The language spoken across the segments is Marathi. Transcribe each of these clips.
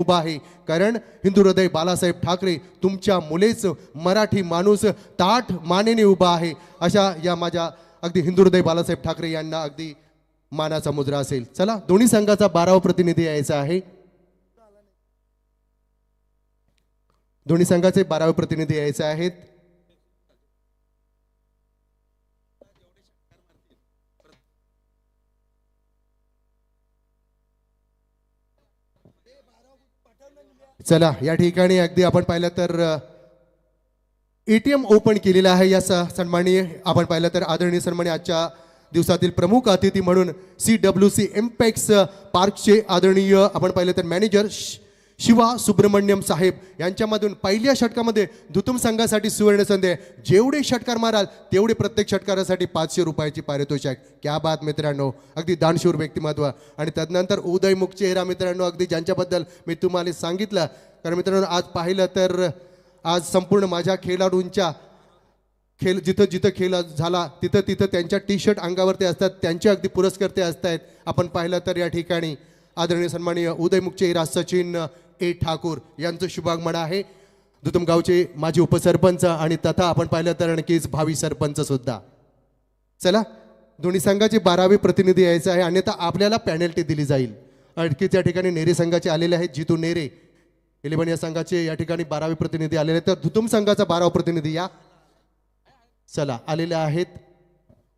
उभा आहे, कारण हिंदू हृदय बाळासाहेब ठाकरे तुमच्या मुलेच मराठी माणूस ताठ मानेने उभा आहे. अशा या माझ्या अगदी हिंदू हृदय बाळासाहेब ठाकरे यांना अगदी मानाचा मुद्रा असेल. चला दोन्ही संघाचा 12वा प्रतिनिधी यायचा आहे. दोन्ही संघाचे 12वे प्रतिनिधी यायचे आहेत. चला या ठिकाणी अगदी आपण पाहिलं तर एटीएम ओपन केलेला आहे. या सन्माननीय आपण पाहिलं तर आदरणीय सन्माननीय आजच्या दिवसातील प्रमुख अतिथी म्हणून CWC एम्पेक्स पार्कचे आदरणीय आपण पाहिलं तर मॅनेजर शिवा सुब्रमण्यम साहेब यांच्यामधून पहिल्या षटकामध्ये धुतुम संघासाठी सुवर्ण संधी आहे. जेवढे षटकार माराल तेवढे प्रत्येक षटकारासाठी 500 रुपयाची पारितोषिक. क्या बात मित्रांनो, अगदी दानशूर व्यक्तिमत्व. आणि तदनंतर उदयमुख चेहरा मित्रांनो, अगदी ज्यांच्याबद्दल मी तुम्हाला सांगितलं. कारण मित्रांनो आज पाहिलं तर आज संपूर्ण माझ्या खेळाडूंच्या जिथं जिथं खेळ झाला तिथं तिथं त्यांच्या टी-शर्ट अंगावरती असतात, त्यांचे अगदी पुरस्कर्ते असतात. आपण पाहिलं तर या ठिकाणी आदरणीय सन्माननीय उदयमुख चेहरा सचिन ए ठाकूर यांचं शुभागमन आहे. धुतुम गावचे माजी उपसरपंच आणि तथा आपण पाहिलं तर नक्कीच भावी सरपंच सुद्धा. चला दोन्ही संघाचे 12वे प्रतिनिधी यायचे आहे, अन्यथा आपल्याला पेनल्टी दिली जाईल. आणखीच या ठिकाणी नेरे संघाचे आलेले आहेत. जितू नेरे 11 या संघाचे या ठिकाणी 12वे प्रतिनिधी आलेले आहेत. तर धुतुम संघाचा 12वा प्रतिनिधी या चला आलेले आहेत.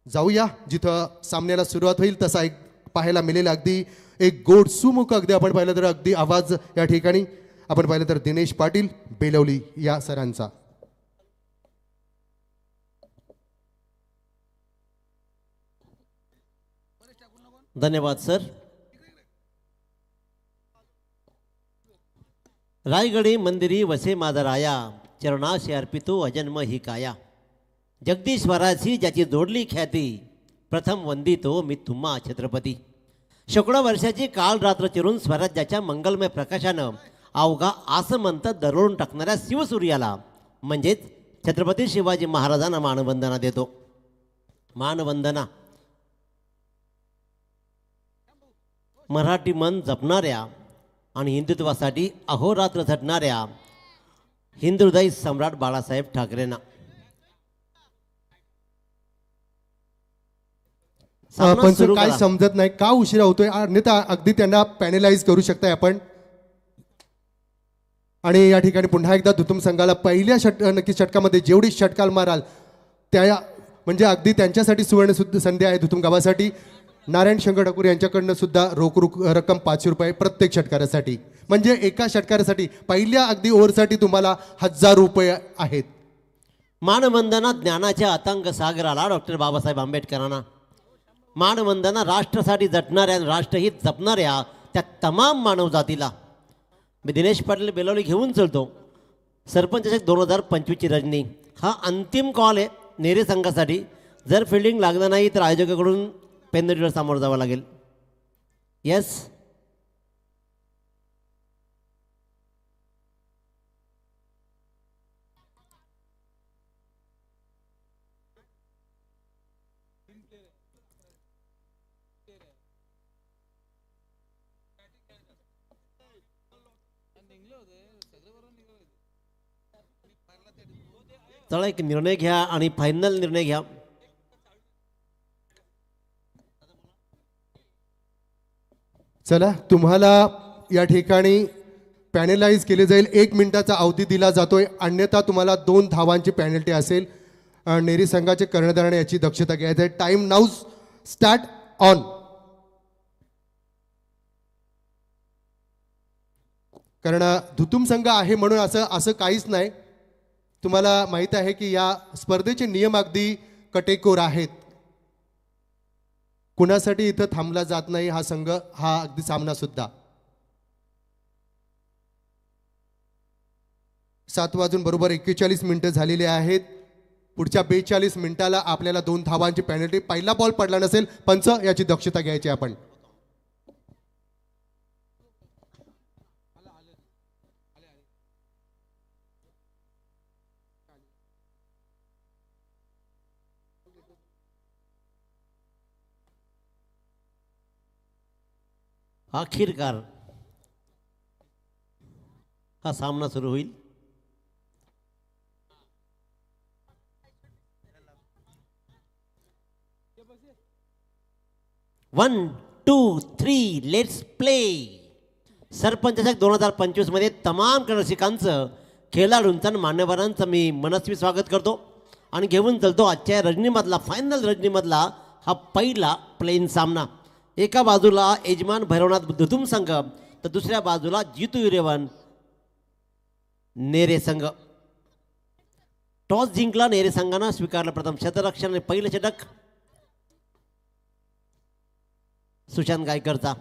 जाऊया जिथं सामन्याला सुरुवात होईल तसा एक पाहायला मिळेल अगदी एक गोड सुमुख अगदी आपण पाहिलं तर अगदी आवाज या ठिकाणी आपण पाहिलं तर दिनेश पाटील बेलवली या सरांचा. धन्यवाद सर. रायगडी मंदिरी वसे माझा राया, चरणाशी अर्पितो अजन्म ही काया. जगदीश्वराची ज्याची जोडली ख्याती, प्रथम वंदितो मी तुम्हा छत्रपती. शेकडो वर्षाची काल रात्र चिरून स्वराज्याच्या मंगलमय प्रकाशानं अवघा आसमंत दरवळून टाकणाऱ्या शिवसूर्याला म्हणजेच छत्रपती शिवाजी महाराजांना मानवंदना देतो. मानवंदना मराठी मन जपणाऱ्या आणि हिंदुत्वासाठी अहोरात्र झटणाऱ्या हिंदू हृदय सम्राट बाळासाहेब ठाकरेंना. पण काय समजत नाही का उशिरा होतोय, अन्यथा अगदी त्यांना पॅनलाइज करू शकताय आपण. आणि या ठिकाणी पुन्हा एकदा धुतुम संघाला पहिल्या नक्की षटकामध्ये जेवढी षटकार माराल त्या म्हणजे अगदी त्यांच्यासाठी सुवर्ण संधी आहे. धुतुम गावासाठी नारायण शंकर ठाकूर यांच्याकडनं सुद्धा रोख रक्कम 500 रुपये प्रत्येक षटकारासाठी. म्हणजे एका षटकारासाठी पहिल्या अगदी ओव्हरसाठी तुम्हाला 1000 रुपये आहेत. मानवंदना ज्ञानाच्या अतंग सागराला डॉक्टर बाबासाहेब आंबेडकरांना. मानवंदना राष्ट्रासाठी झटणाऱ्या आणि राष्ट्रहित जपणाऱ्या त्या तमाम मानवजातीला. मी दिनेश पाटील बेलवली घेऊन चलतो. सरपंच 2025ची रजनी हा अंतिम कॉल आहे नेरे संघासाठी. जर फिल्डिंग लागलं नाही तर आयोजकाकडून पेनल्टीवर सामोरं जावं लागेल. येस चला एक निर्णय घ्या आणि फायनल निर्णय घ्या. चला तुम्हाला या ठिकाणी पॅनलाइज केले जाईल. 1 मिनिटाचा अवधी दिला जातोय, अन्यथा तुम्हाला 2 धावांची पेनल्टी असेल. नेरी संघाचे कर्णधाराने याची दक्षता घ्यायची आहे. Time now start on. कारण धुतुम संघ आहे म्हणून असं काहीच नाही. तुम्हाला माहित आहे की या स्पर्धेचे नियम अगदी कटेकोर आहेत. कुणासाठी इथं थांबला जात नाही हा संघ, हा अगदी सामना सुद्धा. 7:41 झालेले आहेत. पुढच्या 42 मिनिटाला आपल्याला 2 धावांची पेनल्टी. पहिला बॉल पडला नसेल पंच याची दक्षता घ्यायची आपण. आखिरकार हा सामना सुरू होईल. One two three let's play. Sarpanch चषक 2025 मध्ये तमाम रसिकांचं, खेळाडूंचं आणि मान्यवरांचं मी मनस्वी स्वागत करतो आणि घेऊन चलतो आजच्या रजनीमधला, फायनल रजनीमधला हा पहिला प्लेन सामना. एका बाजूला यजमान भैरवनाथ दुधुम संघ तर दुसऱ्या बाजूला जितू इलेव्हन नेरे संघ. टॉस जिंकला नेरे संघानं, स्वीकारलं प्रथम क्षेत्ररक्षण आणि पहिलं षटक सुशांत गायकरचा.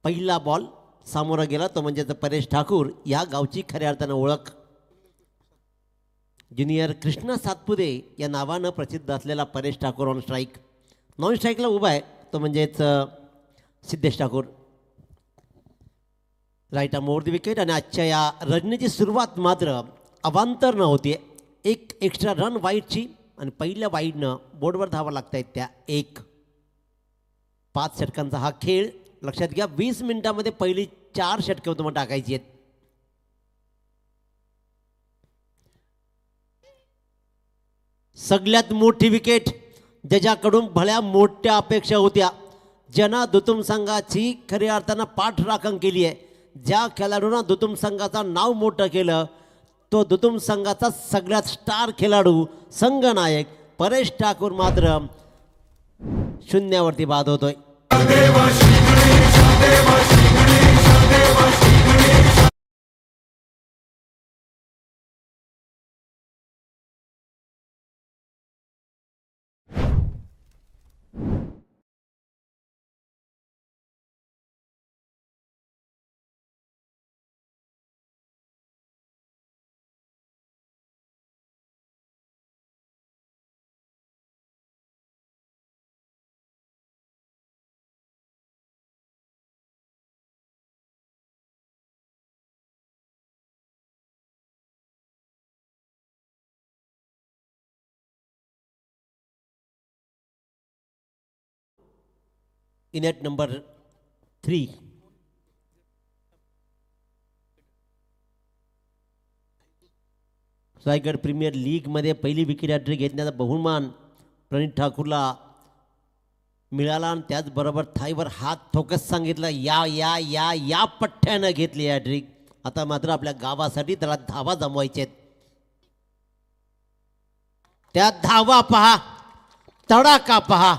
पहिला बॉल सामोरा गेला तो म्हणजे परेश ठाकूर, या गावची खऱ्या अर्थानं ओळख. ज्युनियर कृष्णा सातपुते या नावानं प्रसिद्ध असलेला Paresh Thakur on strike. Non स्ट्राईकला उभा आहे तो म्हणजेच Siddhesh Thakur. Right arm over the wicket. आणि आजच्या या रजनीची सुरुवात मात्र अवांतर न होती. एक एक्स्ट्रा रन वाईडची आणि पहिल्या वाईडनं बोर्डवर धावा लागत आहेत त्या 1. 5 षटकांचा हा खेळ. लक्षात घ्या 20 मिनिटामध्ये पहिली 4 षटकं तुम्हाला टाकायची आहेत. सगळ्यात मोठी विकेट ज्याच्याकडून भल्या मोठ्या अपेक्षा होत्या, ज्यांना दुतुम संघाची खऱ्या अर्थानं पाठराखण केली आहे, ज्या खेळाडूंना दुतुम संघाचं नाव मोठं केलं, तो दुतुम संघाचा सगळ्यात स्टार खेळाडू संघनायक परेश ठाकूर मात्र शून्यावरती बाद होतोय. In at number 3. Raigad premier लीगमध्ये पहिली विकेट हॅट्रिक घेतण्याचा बहुमान प्रणित ठाकूरला मिळाला आणि त्याचबरोबर थाईवर हात ठोकत सांगितलं या या या या पठ्ठ्यानं घेतली हॅट्रिक. आता मात्र आपल्या गावासाठी त्याला धावा जमवायचे आहेत. त्या धावा पहा, तडाखा पहा.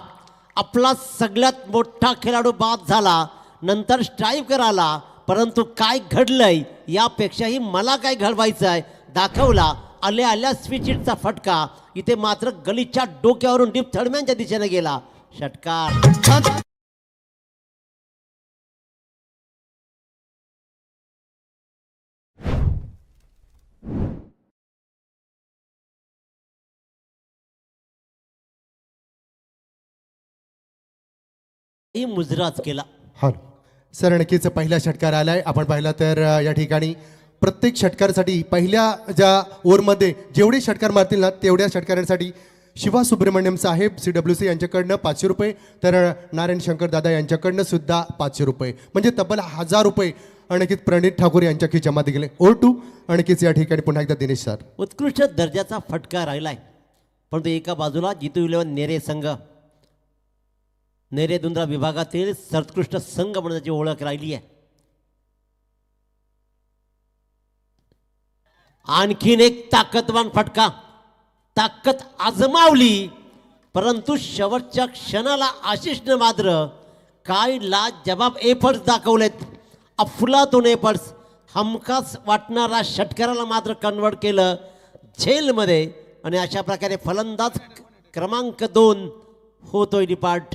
आपला सगळ्यात मोठा खेळाडू बाद झाला, नंतर स्ट्राईकर आला, परंतु काय घडलंय यापेक्षाही मला काय घडवायचं आहे दाखवला. आल्या आल्या स्विचिटचा फटका इथे मात्र गलीच्या डोक्यावरून डीप थर्डमॅनच्या दिशेने गेला. षटकार. मुजराच केला. हा सर, नक्कीच पहिला षटकार आलाय. आपण पाहिलं तर या ठिकाणी प्रत्येक षटकारासाठी पहिल्या ज्या ओव्हरमध्ये जेवढे षटकार मारतील ना तेवढ्या षटकारांसाठी शिवा सुब्रमण्यम साहेब CWC यांच्याकडनं 500 रुपये, तर नारायण शंकर दादा यांच्याकडनं सुद्धा 500 रुपये, म्हणजे तब्बल 1000 रुपये आणखीच प्रणित ठाकूर यांच्या खिच्यामध्ये गेले. ओव्हर 2 आणखीच या ठिकाणी पुन्हा एकदा दिनेश सर. उत्कृष्ट दर्जाचा फटका राहिलाय, परंतु एका बाजूला जितू इलेव्हन नेरे संघ, नेरे दुंद्रा विभागातील सर्वोत्कृष्ट संघ म्हणून त्याची ओळख राहिली आहे. आणखीन एक ताकदवान फटका, ताकद आजमावली, परंतु शेवटच्या क्षणाला आशिषने मात्र काय लाजबाब एफर्ट्स दाखवलेत. अफलातून एफर्ट्स. हमखास वाटणारा षटकाराला मात्र कन्वर्ट केलं झेलमध्ये आणि अशा प्रकारे फलंदाज क्रमांक 2 होतोय डिपार्ट.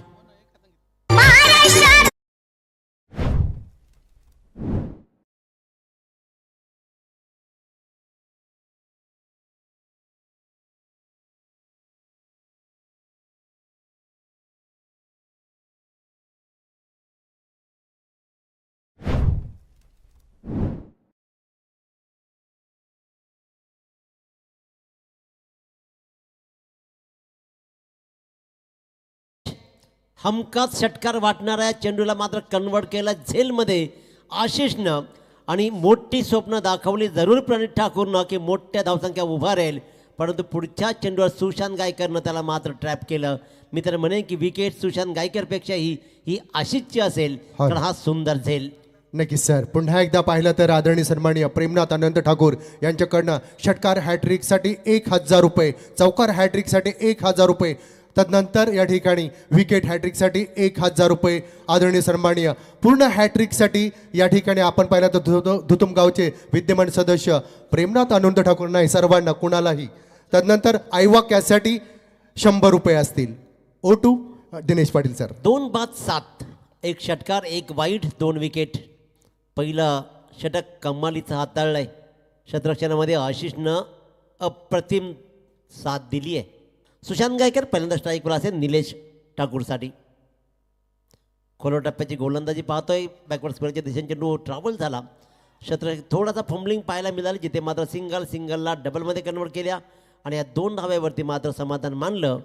हमखास षटकार वाटणाऱ्या चेंडूला मात्र कन्वर्ट केला झेलमध्ये आशिषनं आणि मोठी स्वप्न दाखवली जरूर प्रणित ठाकूरनं की मोठ्या धावसंख्या उभा राहील, परंतु पुढच्या चेंडूवर सुशांत गायकरनं त्याला मात्र ट्रॅप केलं. मी तर म्हणेन की विकेट सुशांत गायकरपेक्षा ही आशिषची असेल, कारण हा सुंदर झेल. नक्कीच सर. पुन्हा एकदा पाहिलं तर आदरणीय सन्माननीय प्रेमनाथ आनंद ठाकूर यांच्याकडनं षटकार हॅट्रिकसाठी 1,000 रुपये, चौकार हॅट्रिकसाठी 1,000 रुपये, तदनंतर या ठिकाणी विकेट हॅट्रिकसाठी 1,000 रुपये. आदरणीय सन्माननीय पूर्ण हॅट्रिकसाठी या ठिकाणी आपण पाहिलं तर धुतुमगावचे विद्यमान सदस्य प्रेमनाथ आनंद ठाकूर नाही सर्वांना कुणालाही. तदनंतर आयवा कॅचसाठी 100 रुपये असतील. O2 Dinesh Patil sir. 2-7, एक षटकार, एक वाईड, 2 विकेट. पहिलं षटक कमालीचं हाताळलंय. क्षेत्ररक्षणामध्ये आशिषनं अप्रतिम साथ दिली आहे. सुशांत गायकर पहिल्यांदा स्ट्राईकवर असेल निलेश ठाकूरसाठी. खोलो टप्प्याची गोलंदाजी पाहतोय. बॅकवर्ड स्क्वेअरच्या दिशेने चेंडू ट्रॅव्हल झाला. थोडासा फंबलिंग पाहायला मिळाली, जिथे मात्र सिंगलला डबलमध्ये कन्वर्ट केल्या आणि या 2 धाव्यावरती मात्र समाधान मानलं.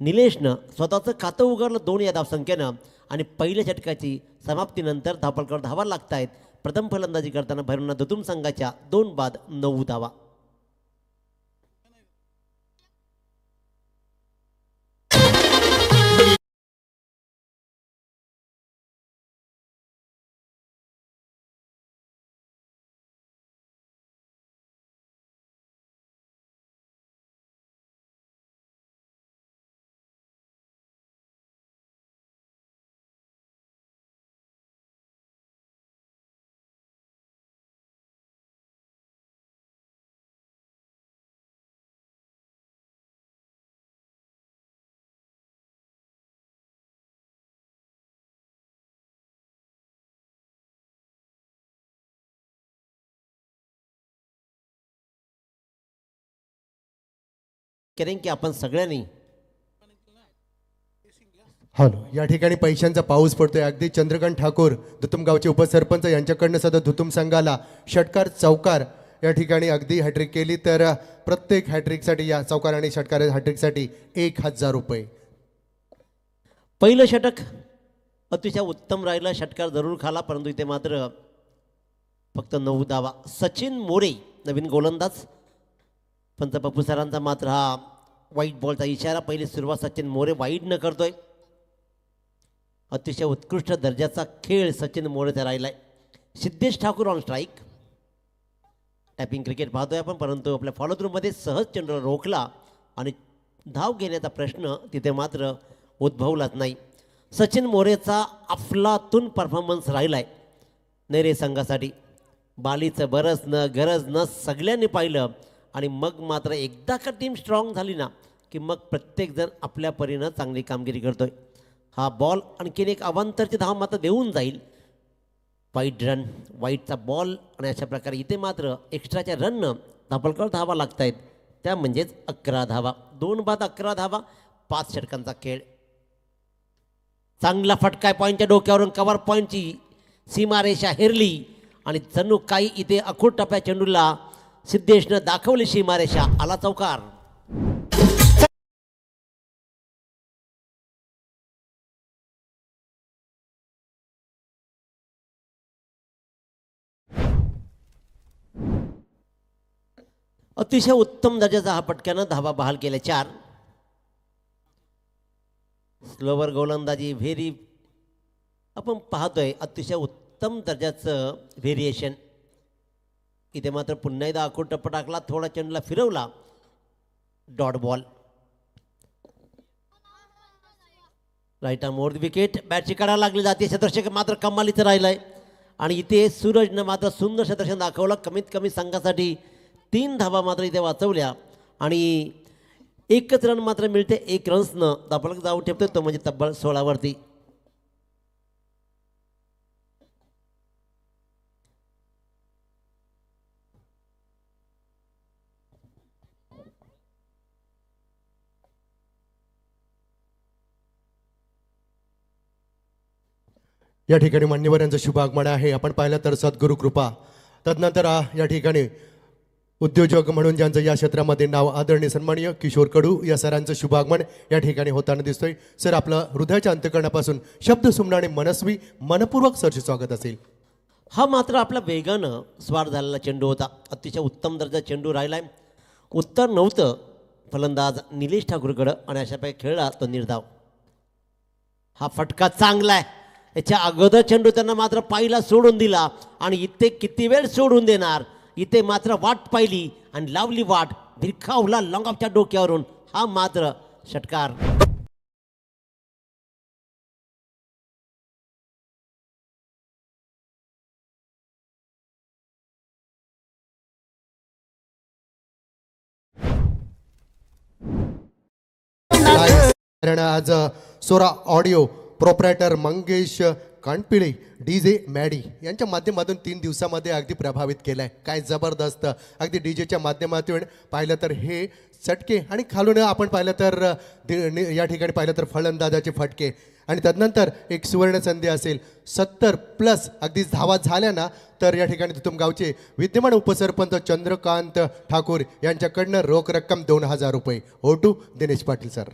निलेशनं स्वतःचं खातं उघडलं 2 या धावसंख्येनं आणि पहिल्या षटकाची समाप्तीनंतर धावपलकर धावा लागत आहेत. प्रथम फलंदाजी करताना भैरवनाथ धुतुम संघाच्या 2 बाद 9 धावा. करेन की आपण सगळ्यांनी हॅलो. या ठिकाणी पैशांचा पाऊस पडतोय. अगदी चंद्रकांत ठाकूर धुतुमगावचे उपसरपंच यांच्याकडनं सध्या धुतुम संघाला षटकार चौकार या ठिकाणी अगदी हॅट्रिक केली तर प्रत्येक हॅट्रिकसाठी या चौकार आणि षटकार हॅट्रिकसाठी 1,000 रुपये. पहिलं षटक अतिशय उत्तम राहिलं. षटकार जरूर खाला, परंतु इथे मात्र फक्त 9 धावा. सचिन मोरे नवीन गोलंदाज. पंच पप्पू सरांचा मात्र हा वाईट बॉलचा इशारा. पहिली सुरुवात सचिन मोरे वाईडनं करतोय. अतिशय उत्कृष्ट दर्जाचा खेळ सचिन मोरेचा राहिलाय. Siddhesh Thakur on strike. Tapping cricket पाहतोय आपण, परंतु आपल्या फॉलो थ्रूमध्ये सहज चेंडूला रोखला आणि धाव घेण्याचा प्रश्न तिथे मात्र उद्भवलाच नाही. सचिन मोरेचा अफलातून परफॉर्मन्स राहिलाय नेरे संघासाठी. बालीचं बरंच न गरज न सगळ्यांनी पाहिलं आणि मग मात्र एकदा का टीम स्ट्रॉंग झाली ना की मग प्रत्येकजण आपल्या परीनं चांगली कामगिरी करतोय. हा बॉल आणखीन एक अवांतरची धाव मात्र देऊन जाईल. वाईट रन, वाईटचा बॉल आणि अशा प्रकारे इथे मात्र एक्स्ट्राच्या रननं धापलकर धावा लागत आहेत. त्या म्हणजेच 11 धावा. 2 बाद 11 धावा, 5 षटकांचा खेळ. चांगला फटका पॉईंटच्या डोक्यावरून कव्हर पॉईंटची सीमारेषा हेरली आणि जणू काही इथे अखूट टप्प्या चेंडूला सिद्धेशनं दाखवली सीमारेषा. आला चौकार. अतिशय उत्तम दर्जाचा हा पटक्यानं धावा बहाल केल्या 4. स्लोवर गोलंदाजी व्हेरी आपण पाहतोय. अतिशय उत्तम दर्जाचं व्हेरिएशन. इथे मात्र पुन्हा एकदा अखूट टप्पा टाकला, थोडा चेंडूला फिरवला, dot ball. Right arm wicket. बॅटची काढायला लागली जाते. क्षेत्ररक्षक मात्र कमालीचं राहिलंय आणि इथे सूरजनं मात्र सुंदर क्षेत्ररक्षण दाखवलं. कमीत कमी संघासाठी 3 धावा मात्र इथे वाचवल्या आणि 1च रन मात्र मिळते. 1 रन्सनं दापलक जाऊ ठेवतो, तो म्हणजे तब्बल 16 वरती. या ठिकाणी मान्यवर यांचं शुभ आगमन आहे. आपण पाहिलं तर सद्गुरू कृपा. तदनंतर या ठिकाणी उद्योजक म्हणून ज्यांचं या क्षेत्रामध्ये नाव आदरणीय सन्माननीय किशोर कडू या सरांचं शुभ आगमन या ठिकाणी होताना दिसतोय. सर आपलं हृदयाच्या अंतकरणापासून शब्द सुमनाने मनस्वी मनपूर्वक सरचे स्वागत असेल. हा मात्र आपला वेगानं स्वार झालेला चेंडू होता. अतिशय उत्तम दर्जा चेंडू राहिलाय. उत्तर नव्हतं फलंदाज निलेश ठाकूरकडं आणि अशापैकी खेळला तो निर्धाव. हा फटका चांगला आहे. याच्या अगोदर चेंडू त्यांना मात्र पायीला सोडून दिला आणि इथे किती वेळ सोडून देणार. इथे मात्र वाट पाहिली आणि लावली वाट. भिरखावला लॉंगऑफच्या डोक्यावरून. हा मात्र षटकार. कारण आज Sora audio proprietor Mangesh Kanpile DJ Maddy यांच्या माध्यमातून 3 दिवसामध्ये अगदी प्रभावित केलं आहे. काय जबरदस्त. अगदी डीजेच्या माध्यमातून पाहिलं तर हे चटके आणि खालून आपण पाहिलं तर या ठिकाणी पाहिलं तर फलंदाजाचे फटके आणि तदनंतर एक सुवर्ण संधी असेल 70+ अगदी धावा झाल्या ना तर या ठिकाणी धुतुमगावचे विद्यमान उपसरपंच चंद्रकांत ठाकूर यांच्याकडनं रोख रक्कम 2000 रुपये. ओटू दिनेश पाटील सर.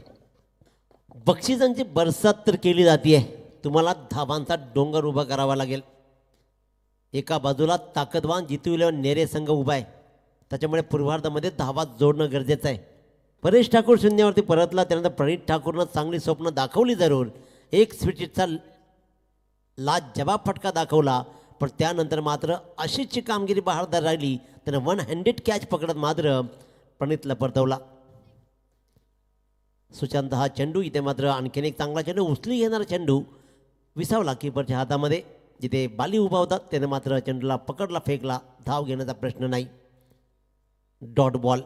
बक्षिसांची बरसात तर केली जाते. तुम्हाला धावांचा डोंगर उभा करावा लागेल. एका बाजूला ताकदवान जितू नेरे संघ उभा आहे. त्याच्यामुळे पूर्वार्धामध्ये धावा जोडणं गरजेचं आहे. परेश ठाकूर शून्यावरती परतला. त्यानंतर प्रणित ठाकूरनं चांगली स्वप्न दाखवली जरूर. एक स्विचिटचा लाजवाब फटका दाखवला. पण त्यानंतर मात्र अशीची कामगिरी बहारदार राहिली. त्यानं 1 हँडेड कॅच पकडत मात्र प्रणितला परतवला. सुशांत हा चेंडू इथे मात्र आणखीन एक चांगला चेंडू उचली घेणारा चेंडू विसावला कीपरच्या हातामध्ये. जिथे बाली उभा होता त्याने मात्र चेंडूला पकडला, फेकला. धाव घेण्याचा प्रश्न नाही. Dot ball.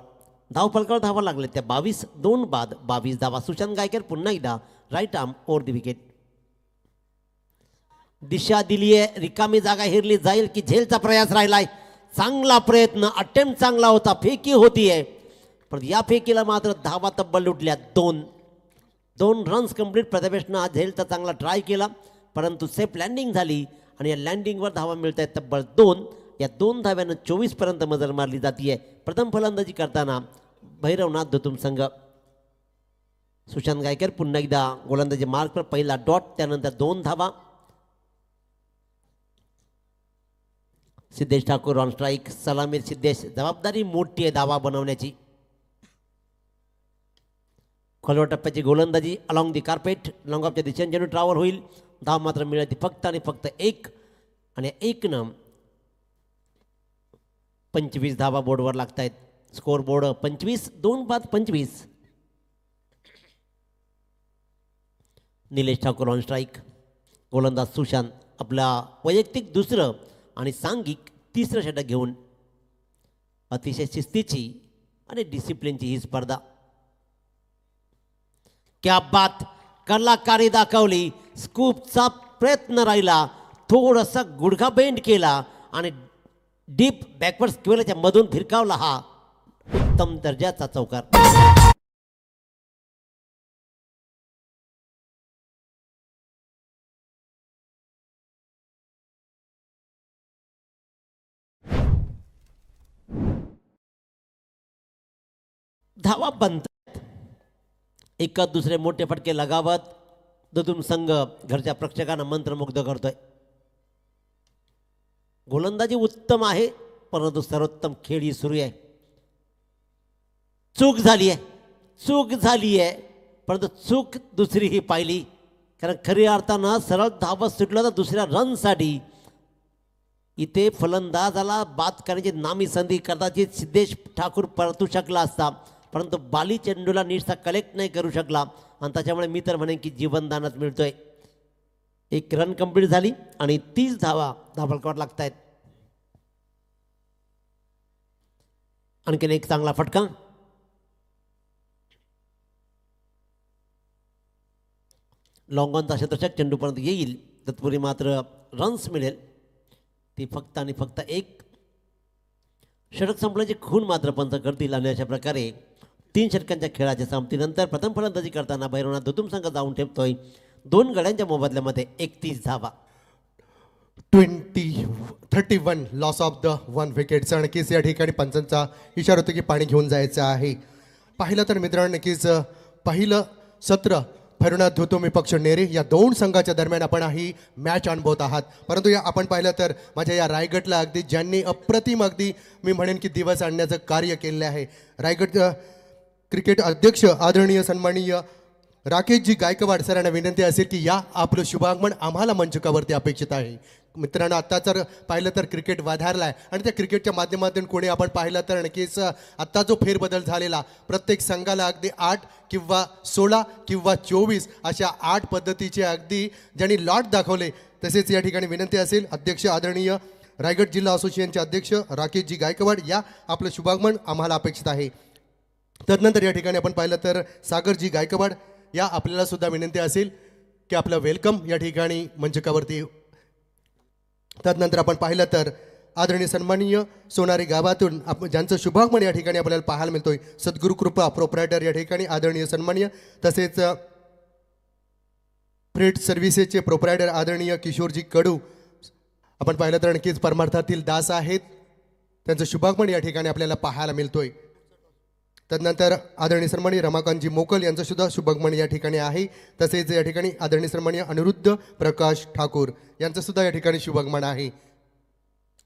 धाव फलकावर धावा लागले त्या 22 बाद 22 धावा. सुशांत गायकर पुन्हा एकदा right arm over the wicket. दिशा दिली आहे. रिकामी जागा हिरली जाईल की झेलचा प्रयास राहिलाय. चांगला प्रयत्न. अटेम्प्ट चांगला होता. फेकी होतीये पण या फेकीला मात्र धावा तब्बल लुटल्या. 2 रन्स कंप्लीट. प्रथमेशनं हा झेलचा चांगला ट्राय केला परंतु सेफ लँडिंग झाली आणि या लँडिंगवर धावा मिळत आहेत तब्बल 2. या 2 धाव्यानं 24पर्यंत मजल मारली जाते. प्रथम फलंदाजी करताना भैरवनाथ धुतुम संघ. सुशांत गायकर पुन्हा एकदा गोलंदाजी मार्कवर. पहिला डॉट त्यानंतर 2 धावा. Siddhesh Thakur on strike. सलामीर सिद्धेश. जबाबदारी मोठी आहे धावा बनवण्याची. खोलवर टप्प्याची गोलंदाजी अलॉंग दी कार्पेट. लॉंगऑफच्या दिशेने चेंडू ट्राव्हल होईल. धाव मात्र मिळते फक्त आणि फक्त 1 आणि 1नं 25 धावा बोर्डवर लागत आहेत. Score board 25. 2 बाद 25. Nilesh Thakur on strike. गोलंदाज सुशांत आपला वैयक्तिक दुसरं आणि सांघिक तिसरं षटक घेऊन. अतिशय शिस्तीची आणि डिसिप्लिनची ही स्पर्धा. क्या बात. कलाकारी दाखवली. स्कूपचा प्रयत्न राहिला. थोडासा गुडघा बेंड केला आणि डीप बॅकवर्ड स्क्वेअरच्या मधून फिरकावला. हा उत्तम दर्जाचा चौकार. धावा बनतात. एकाच दुसरे मोठे फटके लगावत धुतुम संघ घरच्या प्रेक्षकांना मंत्रमुग्ध करतोय. गोलंदाजी उत्तम आहे परंतु सर्वोत्तम खेळ ही सुरू आहे. चूक झाली आहे परंतु चूक दुसरीही पाहिली. कारण खऱ्या अर्थानं सरळ धावत सुटलं तर दुसऱ्या रनसाठी इथे फलंदाजाला बाद करण्याची नामी संधी कदाचित सिद्धेश ठाकूर परतू शकला असता परंतु बाली चेंडूला नीटसा कलेक्ट नाही करू शकला आणि त्याच्यामुळे मी तर म्हणेन की जीवनदानच मिळतोय. 1 रन कंप्लीट झाली आणि 30 धावा धावफलकावर लागत आहेत. आणखीन एक चांगला फटका. लॉंग ऑनचा क्षेत्ररक्षक चेंडूपर्यंत येईल तत्पूर्वी मात्र रन्स मिळेल ती फक्त आणि फक्त 1. षटक संपल्याची खून मात्र पंच करतील आणि अशा प्रकारे 3 षटकांच्या खेळाच्या समाप्तीनंतर प्रथम फलंदाजी करताना भैरवनाथ धुतुम संघ जाऊन ठेवतोय 2 गड्यांच्या मोबदल्यामध्ये 31 धावा. 31 लॉस ऑफ द 1 विकेट. नक्कीच या ठिकाणी पंचांचा इशारा होतो की पाणी घेऊन जायचं आहे. पाहिलं तर मित्रांनो नक्कीच पहिलं सत्र भैरवनाथ धोतोमी पक्ष नेरे या दोन संघाच्या दरम्यान आपण ही मॅच अनुभवत आहात. परंतु या आपण पाहिलं तर माझ्या या रायगडला अगदी ज्यांनी अप्रतिम अगदी मी म्हणेन की दिवस आणण्याचं कार्य केलेलं आहे. रायगड क्रिकेट अध्यक्ष आदरणीय सन्माननीय राकेशजी गायकवाड सरांना विनंती असेल की या आपलं शुभागमन आम्हाला मंचकावरती अपेक्षित आहे. मित्रांनो, आत्ता जर पाहिलं तर क्रिकेट वाधारला आहे आणि त्या क्रिकेटच्या माध्यमातून कोणी आपण पाहिलं तर नक्कीच आत्ता जो फेरबदल झालेला प्रत्येक संघाला अगदी 8 किंवा 16 किंवा 24 अशा 8 पद्धतीचे अगदी ज्यांनी लॉट दाखवले. तसेच या ठिकाणी विनंती असेल अध्यक्ष आदरणीय रायगड जिल्हा असोसिएशनचे अध्यक्ष राकेशजी गायकवाड या आपलं शुभागमन आम्हाला अपेक्षित आहे. तदनंतर या ठिकाणी आपण पाहिलं तर सागरजी गायकवाड या आपल्याला सुद्धा विनंती असेल की आपलं वेलकम या ठिकाणी मंचकावरती. तदनंतर आपण पाहिलं तर आदरणीय सन्माननीय सोनारी गावातून ज्यांचं शुभागमन या ठिकाणी आपल्याला पाहायला मिळतोय सद्गुरू कृपा प्रोप्रायटर या ठिकाणी आदरणीय सन्माननीय. तसेच फ्रेट सर्व्हिसेसचे प्रोप्रायटर आदरणीय किशोरजी कडू आपण पाहिलं तर नक्कीच परमार्थातील दास आहेत. त्यांचं शुभागमन या ठिकाणी आपल्याला पाहायला मिळतोय. तदनंतर आदरणीय सन्माननीय रमाकांतजी मोकल यांचं सुद्धा शुभागमन या ठिकाणी आहे. तसेच या ठिकाणी आदरणीय सन्माननीय अनिरुद्ध प्रकाश ठाकूर यांचं सुद्धा या ठिकाणी शुभागमन आहे.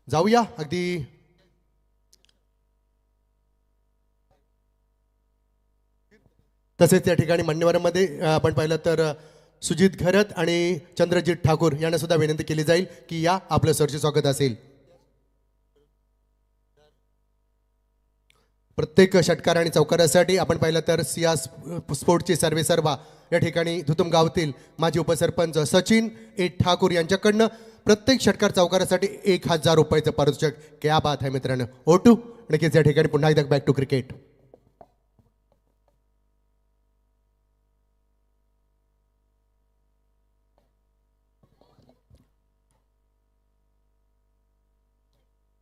जाऊया अगदी तसेच या ठिकाणी मान्यवरांमध्ये आपण पाहिलं तर सुजित घरत आणि चंद्रजीत ठाकूर यांना सुद्धा विनंती केली जाईल की या आपलं सरचे स्वागत असेल. प्रत्येक षटकार आणि चौकारासाठी आपण पाहिलं तर सिया स्पोर्टचे सर्वेसर्वा या ठिकाणी धुतुम गावातील माजी उपसरपंच सचिन ए ठाकूर यांच्याकडनं प्रत्येक षटकार चौकारासाठी 1000 रुपयाचं पारितोषिक. क्या बात आहे मित्रांनो. ओटू नक्कीच या ठिकाणी पुन्हा एकदा बॅक टू क्रिकेट.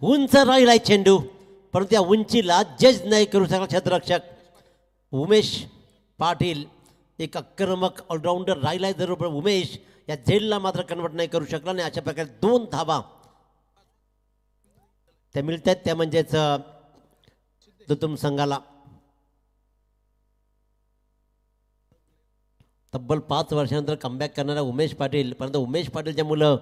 उंच राहिलाय चेंडू, परंतु त्या उंचीला जज नाही करू शकला क्षेत्ररक्षक उमेश पाटील. एक आक्रमक ऑलराऊंडर राहिलाय जरूर, उमेश या झेलला मात्र कन्वर्ट नाही करू शकला. आणि अशा प्रकारे 2 धावा त्या मिळत आहेत, त्या म्हणजेच दुतुम संघाला. तब्बल 5 वर्षानंतर कमबॅक करणारा उमेश पाटील, परंतु उमेश पाटीलच्या मुलं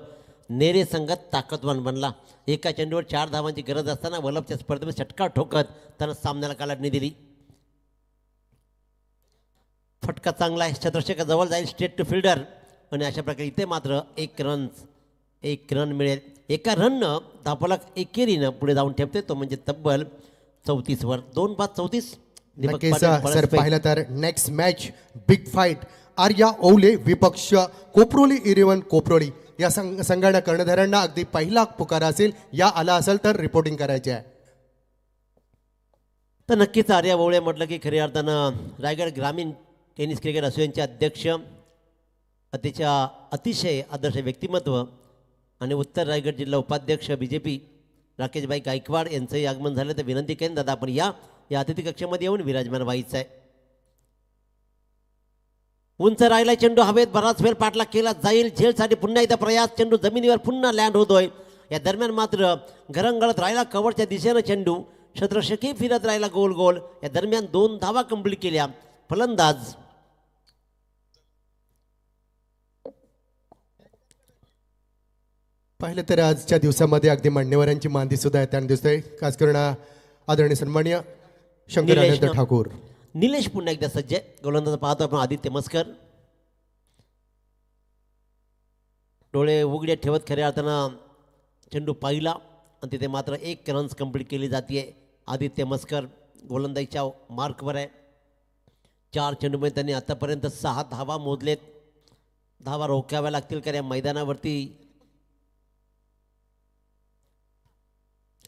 नेरे संघात ताकदवान बनला. एका चेंडूवर 4 धावांची गरज असताना वलभच्या स्पर्धेमध्ये षटकार ठोकत त्यानं सामन्याला कालाडणी दिली. फटका चांगला आहे, क्षेत्ररक्षकाजवळ जाईल स्ट्रेट टू फिल्डर. आणि अशा प्रकारे इथे मात्र 1 रन मिळेल. एका रननं धावफलक एकेरीनं पुढे जाऊन ठेवते, तो म्हणजे तब्बल 34 वर. 2-5-34. नक्कीच सर पाहिलं तर next match big fight Arya ओवले विपक्ष कोपरोली इरेवन कोपरोली या संघानं कर्णधारांना अगदी पहिला पुकार असेल. या आला असेल तर रिपोर्टिंग करायचे आहे. तर नक्कीच आर्या ओवळे म्हटलं की खऱ्या अर्थानं रायगड ग्रामीण टेनिस क्रिकेट असोसिएशनचे अध्यक्ष, अतिशय आदर्श व्यक्तिमत्व आणि उत्तर रायगड जिल्हा उपाध्यक्ष BJP राकेशभाई गायकवाड यांचंही आगमन झालं. तर विनंती करेन दादा आपण या अतिथी कक्षामध्ये येऊन विराजमान व्हायचं आहे. उंच राहिला चेंडू हवेत, बराच वेळ पाठलाग केला जाईल. झेलसाठी पुन्हा एकदा प्रयास, चेंडू जमिनीवर पुन्हा लँड होतोय. या दरम्यान मात्र घरंगळत राहिला कव्हरच्या दिशेनं चेंडू, क्षेत्ररक्षकही फिरत राहिला गोल गोल. या दरम्यान 2 धावा कंप्लीट केल्या. फलंदाज पाहिलं तर आजच्या दिवसामध्ये अगदी मान्यवरांची मांदी सुद्धा आहे. त्याने दिसतंय खास करून आदरणीय सन्माननीय शंकर आनंद ठाकूर. निलेश पुन्हा एकदा सज्ज आहे. गोलंदाज पाहतो आपण आदित्य मस्कर, डोळे उघडे ठेवत खऱ्या अर्थानं चेंडू पाहिला आणि तिथे मात्र 1 रन्स कंप्लीट केली जाते. आदित्य मस्कर गोलंदाजीच्या मार्कवर आहे. 4 चेंडूमध्ये त्यांनी आतापर्यंत 6 धावा मोजलेत. धावा रोखाव्या लागतील कारण या मैदानावरती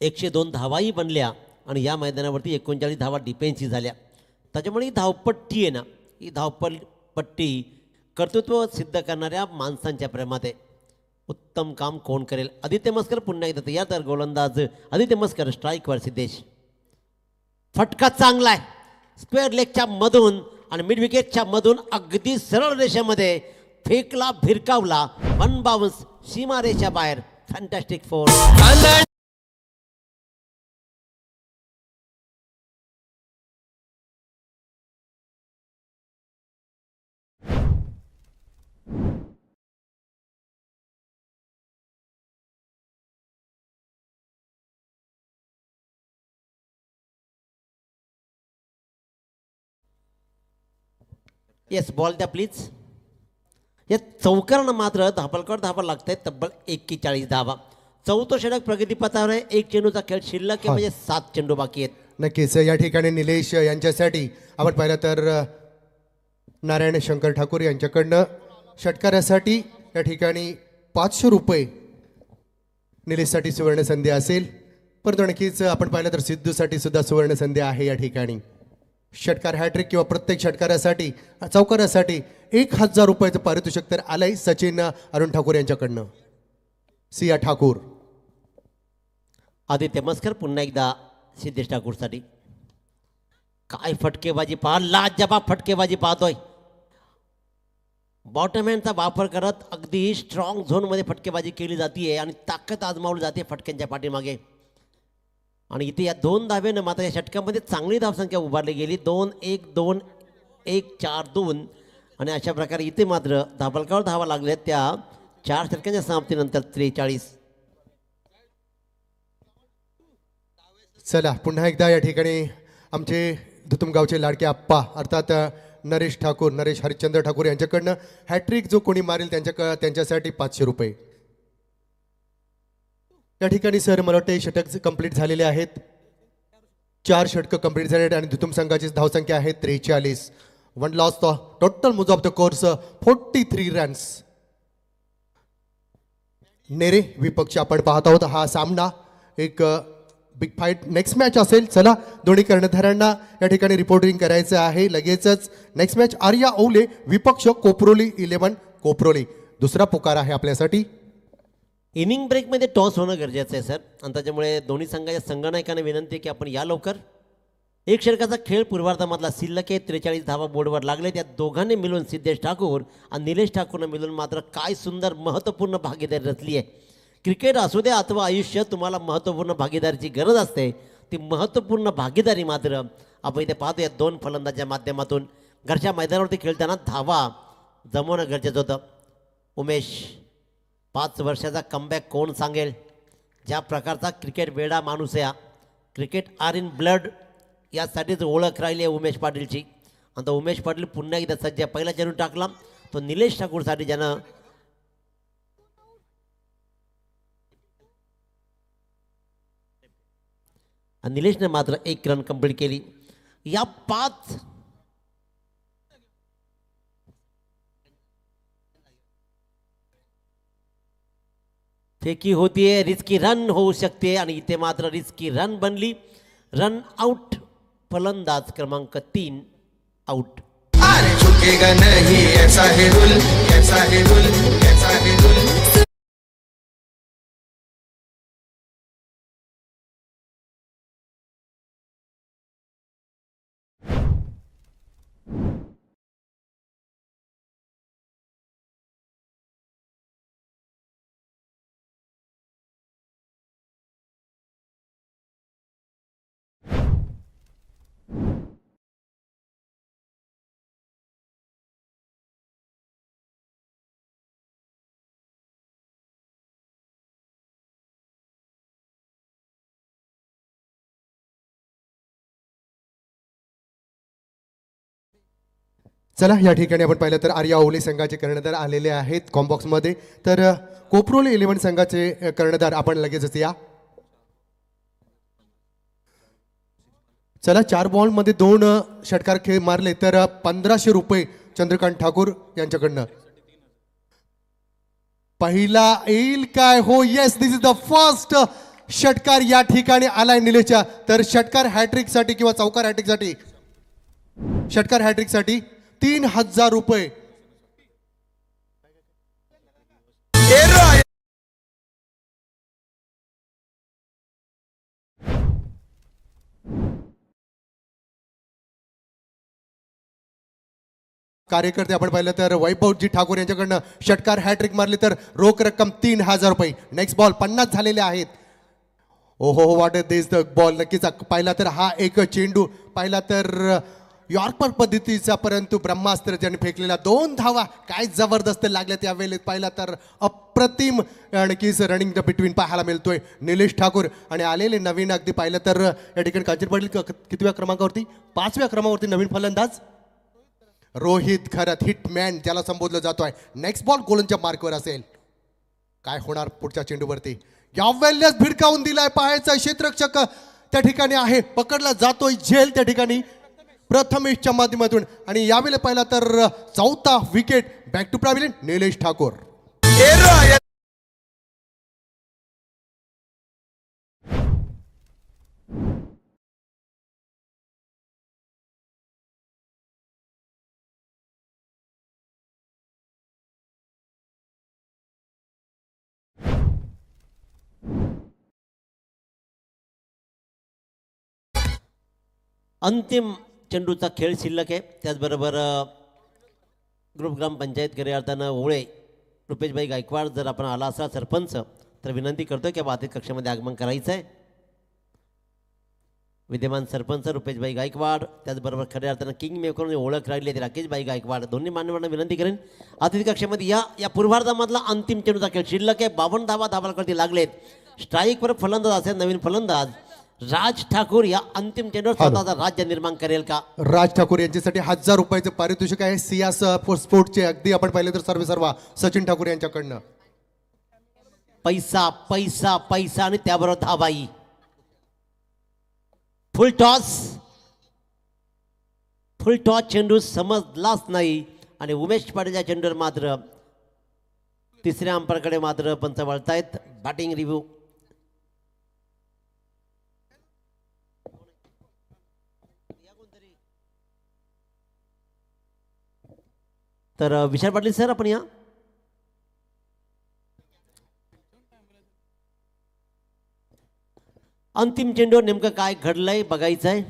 102 धावाही बनल्या आणि या मैदानावरती 39 धावा डिफेन्सही झाल्या. त्याच्यामुळे ही धावपट्टी आहे ना, ही धावपट्टी कर्तृत्व सिद्ध करणाऱ्या माणसांच्या प्रेमात आहे. उत्तम काम कोण करेल. आदित्य मस्कर पुन्हा एकदा तयार. तर गोलंदाज आदित्य मस्कर स्ट्राईकवर. सिद्धेश फटका चांगला आहे, स्क्वेअर लेगच्या मधून आणि मिड विकेटच्या मधून अगदी सरळ रेषेमध्ये फेकला, भिरकावला. 1 बाउन्स सीमारेषा बाहेर. Fantastic four. येस बॉल द्या प्लीज. या चौकारांना मात्र धापलकर धावा लागत आहेत तब्बल 41 धावा. चौथं षटक प्रगतीपथावर आहे. एक चेंडूचा खेळ शिल्लक आहे म्हणजे 7 चेंडू बाकी आहेत. नक्कीच या ठिकाणी निलेश यांच्यासाठी आपण पाहिलं तर नारायण शंकर ठाकूर यांच्याकडनं षटकारासाठी या ठिकाणी 500 रुपये निलेशसाठी सुवर्ण संधी असेल. परंतु नक्कीच आपण पाहिलं तर सिद्धूसाठी सुद्धा सुवर्ण संधी आहे. या ठिकाणी षटकार हॅट्रिक किंवा प्रत्येक षटकारासाठी चौकारासाठी 1000 रुपयाचं पारितोषिक तर आलंय सचिन अरुण ठाकूर यांच्याकडनं. सिया ठाकूर. आदित्य मस्कर पुन्हा एकदा सिद्धेश ठाकूरसाठी. काय फटकेबाजी पहा, लाजबाब फटकेबाजी पाहतोय. बॉटमहँडचा वापर करत अगदी स्ट्रॉंग झोनमध्ये फटकेबाजी केली जाते आणि ताकद आजमावली जाते फटक्यांच्या पाठीमागे. आणि इथे या 2 धाब्यानं मात्र या षटकामध्ये चांगली धावसंख्या उभारली गेली. 2-1, 2-1, 4-2 आणि अशा प्रकारे इथे मात्र धाबलकावर धावा लागल्या त्या 4 षटकांच्या समाप्तीनंतर 43. चला पुन्हा एकदा या ठिकाणी आमचे धुतुमगावचे लाडके आप्पा अर्थात नरेश ठाकूर, नरेश हरिश्चंद्र ठाकूर यांच्याकडनं हॅट्रिक जो कोणी मारेल त्यांच्यासाठी 500 रुपये. या ठिकाणी सर मला वाटते षटक कंप्लीट झालेले आहेत. 4 षटकं कंप्लीट झाले आहेत आणि धुतुम संघाची धावसंख्या आहे 43. 1 लॉस द टोटल मुज ऑफ द कोर्स 43 रन्स. नेरे विपक्ष आपण पाहत आहोत. हा सामना एक बिग फाईट नेक्स्ट मॅच असेल. चला दोन्ही कर्णधारांना या ठिकाणी रिपोर्टिंग करायचं आहे लगेचच. नेक्स्ट मॅच आर्या ओले विपक्ष कोपरोली 11 कोपरोली. दुसरा पुकार आहे आपल्यासाठी. इनिंग ब्रेकमध्ये टॉस होणं गरजेचं आहे सर आणि त्याच्यामुळे दोन्ही संघाच्या संघनायकांना विनंती आहे की आपण या लवकर. एक षटकाचा खेळ पूर्वार्धामधला शिल्लक आहे. 43 धावा बोर्डवर लागले. त्या दोघांनी मिळून सिद्धेश ठाकूर आणि निलेश ठाकूरनं मिळून मात्र काय सुंदर महत्त्वपूर्ण भागीदारी रचली आहे. क्रिकेट असू द्या अथवा आयुष्य तुम्हाला महत्त्वपूर्ण भागीदारीची गरज असते. ती महत्त्वपूर्ण भागीदारी मात्र आपण इथे पाहतो या 2 फलंदाजाच्या माध्यमातून. घरच्या मैदानावरती खेळताना धावा जमवणं गरजेचं होतं. उमेश 5 वर्षाचा कमबॅक कोण सांगेल. ज्या प्रकारचा क्रिकेट वेडा माणूस आहे. क्रिकेट आर इन ब्लड यासाठीच ओळख राहिली आहे उमेश पाटीलची. आणि तो उमेश पाटील पुन्हा एकदा सज्ज. पहिला चेंडू टाकला तो निलेश ठाकूरसाठी ज्यानं आणि निलेशने मात्र 1 रन कंप्लीट केली. या 5 फेकी होतीये. रिस्की रन होऊ शकते आणि इथे मात्र रिस्की रन बनली. Run out. फलंदाज क्रमांक 3 आउट. अरे झुकेगा नहीं ऐसा है रुल, ऐसा है रुल, ऐसा है रुल. चला या ठिकाणी आपण पाहिलं तर आर्या ओले संघाचे कर्णधार आलेले आहेत कॉम्बॉक्समध्ये. तर कोपरोली 11 संघाचे कर्णधार आपण लगेचच या. चला 4 बॉलमध्ये 2 षटकार खेळ मारले तर 1500 रुपये चंद्रकांत ठाकूर यांच्याकडनं. पहिला येईल काय. हो yes this is the first षटकार या ठिकाणी आलाय निलेशच्या. तर षटकार हॅट्रिकसाठी किंवा चौकार हॅट्रिकसाठी षटकार हॅट्रिकसाठी 3000 रुपये. कार्यकर्ते आपण पाहिलं तर वैभवजी ठाकूर यांच्याकडनं षटकार हॅट्रिक मारली तर रोख रक्कम 3000 रुपये. नेक्स्ट बॉल 50 झालेले आहेत. ओहो वाट दिस द बॉल. नक्कीच पाहिला तर हा एक चेंडू पाहिला तर यॉर्कर पद्धतीचा परंतु ब्रह्मास्त्र ज्याने फेकलेला 2 धावा काय जबरदस्त लागल्या त्यावेळेस पाहिला तर अप्रतिम आणखीच रनिंग द बिटवीन पाहायला मिळतोय निलेश ठाकूर. आणि आलेले नवीन अगदी पाहिलं तर या ठिकाणी कांचन पाटील कितव्या क्रमांकावरती 5व्या क्रमांकावरती नवीन फलंदाज रोहित खरत हिटमॅन ज्याला संबोधलं जातोय. नेक्स्ट बॉल गोलंच्या मार्कवर असेल. काय होणार पुढच्या चेंडूवरती. यावेळेस भिडकावून दिलाय पाहायचा क्षेत्ररक्षक त्या ठिकाणी आहे. पकडला जातोय झेल त्या ठिकाणी प्रथमेशच्या माध्यमातून. आणि यावेळेला पाहिला तर चौथा wicket back to pavilion Nilesh Thakur. अंतिम चेंडूचा खेळ शिल्लक आहे. त्याचबरोबर ग्रुप ग्रामपंचायत खऱ्या अर्थानं ओळे रुपेशभाई गायकवाड जर आपण आला असा सरपंच तर विनंती करतो की बाधित कक्षामध्ये आगमन करायचं आहे. विद्यमान सरपंच रुपेशभाई गायकवाड त्याचबरोबर खऱ्या अर्थानं किंग मेकर ओळख राहिली आहे राकेशभाई गायकवाड दोन्ही मान्यवरांना विनंती करेन अतिथी कक्षामध्ये या पूर्वार्धामधला अंतिम चेंडूचा खेळ शिल्लक आहे. 52 धावा धाबालकडे लागलेत. स्ट्राईकवर फलंदाज असेल नवीन फलंदाज राज ठाकूर या अंतिम चेंडूवर स्वतःचा राज्य निर्माण करेल का. राज ठाकूर यांच्यासाठी 1000 रुपयाचं पारितोषिक आहे. सियास स्पोर्टचे अगदी आपण पाहिलं तर सर्व सचिन ठाकूर यांच्याकडनं पैसा पैसा पैसा आणि त्याबरोबर धाबाई. फुल टॉस चेंडू समजलाच नाही आणि उमेश पाटीलच्या चेंडूवर मात्र तिसऱ्या अंपायरकडे मात्र पंच वळतायत. बॅटिंग रिव्ह्यू तर विशाल पाटील सर आपण या. अंतिम चेंडूवर नेमकं काय घडलंय बघायचं आहे.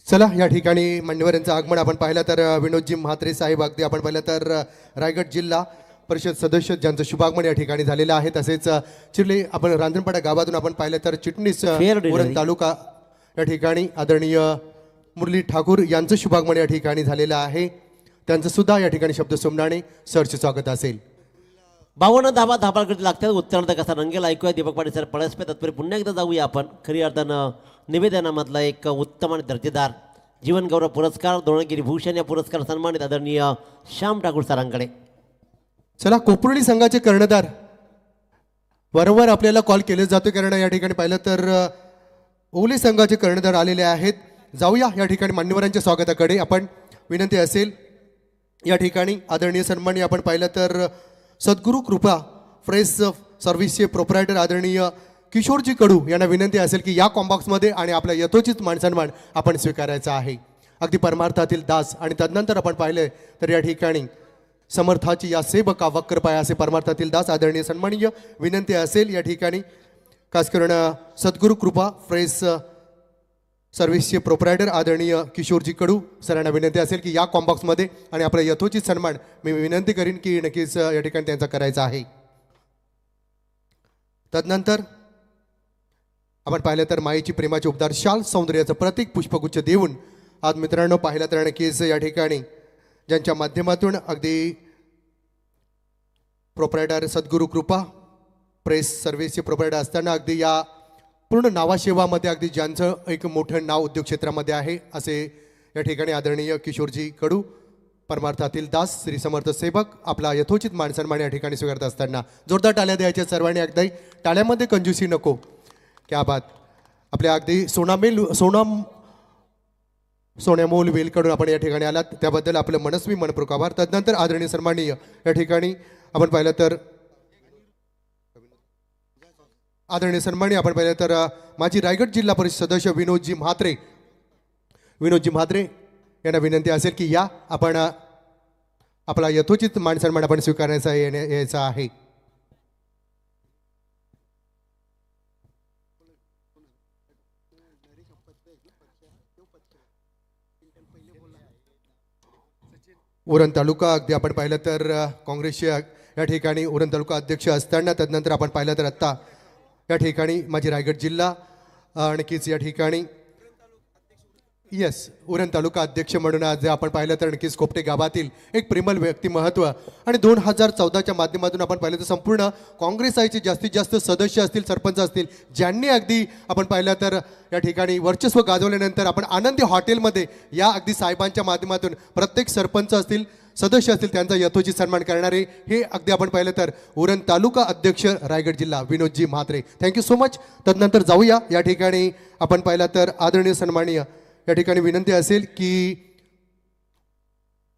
चला या ठिकाणी मान्यवरांचं आगमन आपण पाहिलं तर विनोदजी म्हात्रे साहेब अगदी आपण पाहिलं तर रायगड जिल्हा परिषद सदस्य ज्यांचं शुभागमन या ठिकाणी झालेलं आहे. तसेच चिरले आपण रांजणपाडा गावातून आपण पाहिलं तर चिटणीस उरण तालुका या ठिकाणी आदरणीय मुरली ठाकूर यांचं शुभागमन या ठिकाणी झालेलं आहे. त्यांचं सुद्धा या ठिकाणी शब्द सोमनाणे सरचे स्वागत असेल. 52 धाबा धाबाकडे लागतात. उत्तरार्ध कसा रंगेल ऐकूया दीपक पाटील सर पळसपे तत्पर पुन्हा एकदा जाऊया आपण. खरी अर्थानं निवेदनामधला एक उत्तम आणि दर्जेदार जीवनगौरव पुरस्कार द्रोणगिरी भूषण या पुरस्कार सन्मानित आदरणीय श्याम ठाकूर सरांकडे. चला कोपरळी संघाचे कर्णधार वारंवार आपल्याला कॉल केले जातो कारण या ठिकाणी पाहिलं तर ओले संघाचे कर्णधार आलेले आहेत. जाऊया या ठिकाणी मान्यवरांच्या स्वागताकडे. आपण विनंती असेल या ठिकाणी आदरणीय सन्मानी आपण पाहिलं तर सद्गुरू कृपा फ्रेश सर्व्हिसचे प्रोप्रायटर आदरणीय किशोरजी कडू यांना विनंती असेल की या कॉम्बॉक्समध्ये आणि आपला यथोचित मानसन्मान आपण स्वीकारायचा आहे. अगदी परमार्थातील दास आणि तदनंतर आपण पाहिले तर या ठिकाणी समर्थाची या सेवका वक्र पाय असे परमार्थातील दास आदरणीय सन्माननीय विनंती असेल या ठिकाणी खास करून सद्गुरू कृपा फ्रेश सर्व्हिसचे प्रोप्रायटर आदरणीय किशोरजी कडू सरांना विनंती असेल की या कॉम्बॉक्समध्ये आणि आपला यथोचित सन्मान मी विनंती करीन की नक्कीच या ठिकाणी त्यांचा करायचा आहे. तदनंतर आपण पाहिलं तर माईची प्रेमाचे उपदार शाल सौंदर्याचं प्रतीक पुष्पगुच्छ देऊन आज मित्रांनो पाहिलं तर नक्कीच या ठिकाणी ज्यांच्या माध्यमातून अगदी प्रोप्रायटर सद्गुरू कृपा प्रेस सर्व्हिसचे प्रोप्रायटर असताना अगदी या पूर्ण नावाशेवामध्ये अगदी ज्यांचं एक मोठं नाव उद्योग क्षेत्रामध्ये आहे असे या ठिकाणी आदरणीय किशोरजी कडू परमार्थातील दास श्री समर्थ सेवक आपला यथोचित मानसन्मान या ठिकाणी स्वीकारत असताना जोरदार टाळ्या द्यायच्या सर्वांनी. अगदी टाळ्यामध्ये कंजूसी नको. क्या बात. आपल्या अगदी सोन्यामोल वेलकडून आपण या ठिकाणी आलात त्याबद्दल आपलं मनस्वी मनपूर्वक आभार. तदनंतर आदरणीय सन्माननीय या ठिकाणी आपण पाहिलं तर आदरणीय सन्माननीय आपण पाहिलं तर माजी रायगड जिल्हा परिषद सदस्य विनोदजी म्हात्रे यांना विनंती असेल की या आपण आपला यथोचित मानसन्मान आपण स्वीकारण्याचा यायचा आहे. उरण तालुका अगदी आपण पाहिलं तर काँग्रेसचे या ठिकाणी उरण तालुका अध्यक्ष असताना तदनंतर आपण पाहिलं तर आत्ता या ठिकाणी माझी रायगड जिल्हा नक्कीच या ठिकाणी येस, उरण तालुका अध्यक्ष म्हणून आज आपण पाहिलं तर नक्कीच कोपटे गावातील एक प्रेमळ व्यक्तिमत्व आणि 2014च्या माध्यमातून आपण पाहिलं तर संपूर्ण काँग्रेस आयचे जास्तीत जास्त सदस्य असतील, सरपंच असतील, ज्यांनी अगदी आपण पाहिलं तर या ठिकाणी वर्चस्व गाजवल्यानंतर आपण आनंदी हॉटेलमध्ये या अगदी साहेबांच्या माध्यमातून प्रत्येक सरपंच असतील, सदस्य असतील, त्यांचा यथोचित सन्मान करणारे हे अगदी आपण पाहिलं तर उरण तालुका अध्यक्ष रायगड जिल्हा Vinodji Mhatre. Thank you so much. तदनंतर जाऊया या ठिकाणी आपण पाहिलं तर आदरणीय सन्माननीय या ठिकाणी विनंती असेल की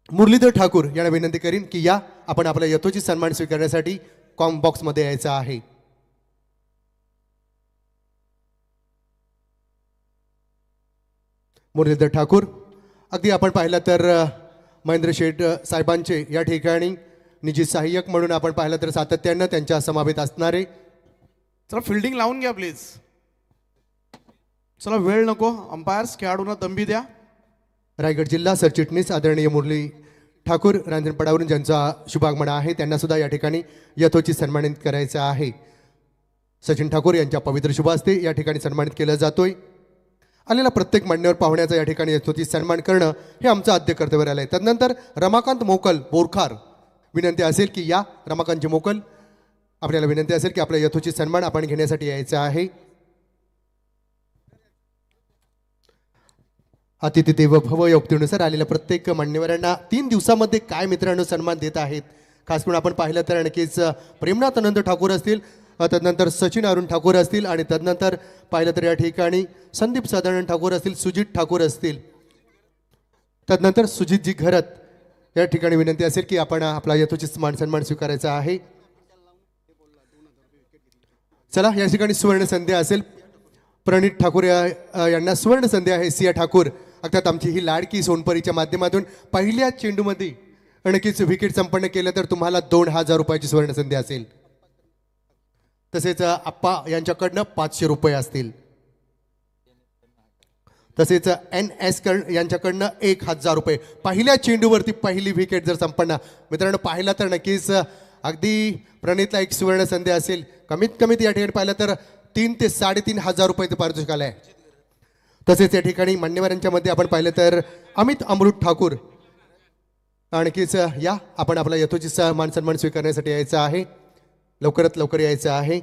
मुरलीधर ठाकूर यांना विनंती करीन की या आपण आपला यथोचित सन्मान स्वीकारण्यासाठी कॉम बॉक्समध्ये यायचं आहे. मुरलीधर ठाकूर अगदी आपण पाहिलं तर महेंद्र शेठ साहेबांचे या ठिकाणी निजी सहाय्यक म्हणून आपण पाहिलं तर सातत्यानं त्यांच्या समावेत असणारे. चला फिल्डिंग लावून घ्या प्लीज. चला वेळ नको. अंपायर्स खेळाडूंना तंबी द्या. रायगड जिल्हा सरचिटणीस आदरणीय मुरली ठाकूर रांजणपडावरून ज्यांचा शुभागमन आहे त्यांना सुद्धा या ठिकाणी यथोचित सन्मानित करायचं आहे. सचिन ठाकूर यांच्या पवित्र शुभ हस्ते या ठिकाणी सन्मानित केलं जातोय. आलेला प्रत्येक मान्यवर पाहुण्याचा या ठिकाणी यथोचित सन्मान करणं हे आमचं आद्य कर्तव्य राहिलं आहे. तदनंतर रमाकांत मोकल बोरखार विनंती असेल की या रमाकांतजी मोकल आपल्याला विनंती असेल की आपला यथोचित सन्मान आपण घेण्यासाठी यायचं आहे. अतिथी देव भव या उक्तीनुसार आलेल्या प्रत्येक मान्यवरांना 3 दिवसामध्ये काय मित्रांनो सन्मान देत आहेत. खास करून आपण पाहिलं तर नक्कीच प्रेमनाथ आनंद ठाकूर असतील, तदनंतर सचिन अरुण ठाकूर असतील आणि तदनंतर पाहिलं तर या ठिकाणी संदीप सदानंद ठाकूर असतील, सुजित ठाकूर असतील, तदनंतर सुजितजी घरत या ठिकाणी विनंती असेल की आपण आपला यथोचित मान सन्मान स्वीकारायचा आहे. चला या ठिकाणी सुवर्ण संधी असेल. प्रणित ठाकूर यांना सुवर्ण संधी आहे. सिया ठाकूर अर्थात आमची ही लाडकी सोनपरीच्या माध्यमातून पहिल्या चेंडूमध्ये नक्कीच विकेट संपन्न केलं तर तुम्हाला 2000 रुपयाची सुवर्ण संधी असेल. तसेच आप्पा यांच्याकडनं 500 रुपये असतील. तसेच NS यांच्याकडनं 1000 रुपये. पहिल्या चेंडूवरती पहिली विकेट जर संपन्न मित्रांनो पाहिला तर नक्कीच अगदी प्रणितला एक सुवर्ण संधी असेल. कमीत कमीत या ठिकाणी पाहिलं तर 3 ते 3,500 रुपये पारितोषिक आलं आहे. तसेच या ठिकाणी मान्यवरांच्या मध्ये आपण पाहिलं तर अमित अमृत ठाकूर आणखीच या आपण आपला यथोचित मान सन्मान स्वीकारण्यासाठी यायचं आहे. लवकरात लवकर यायचं आहे.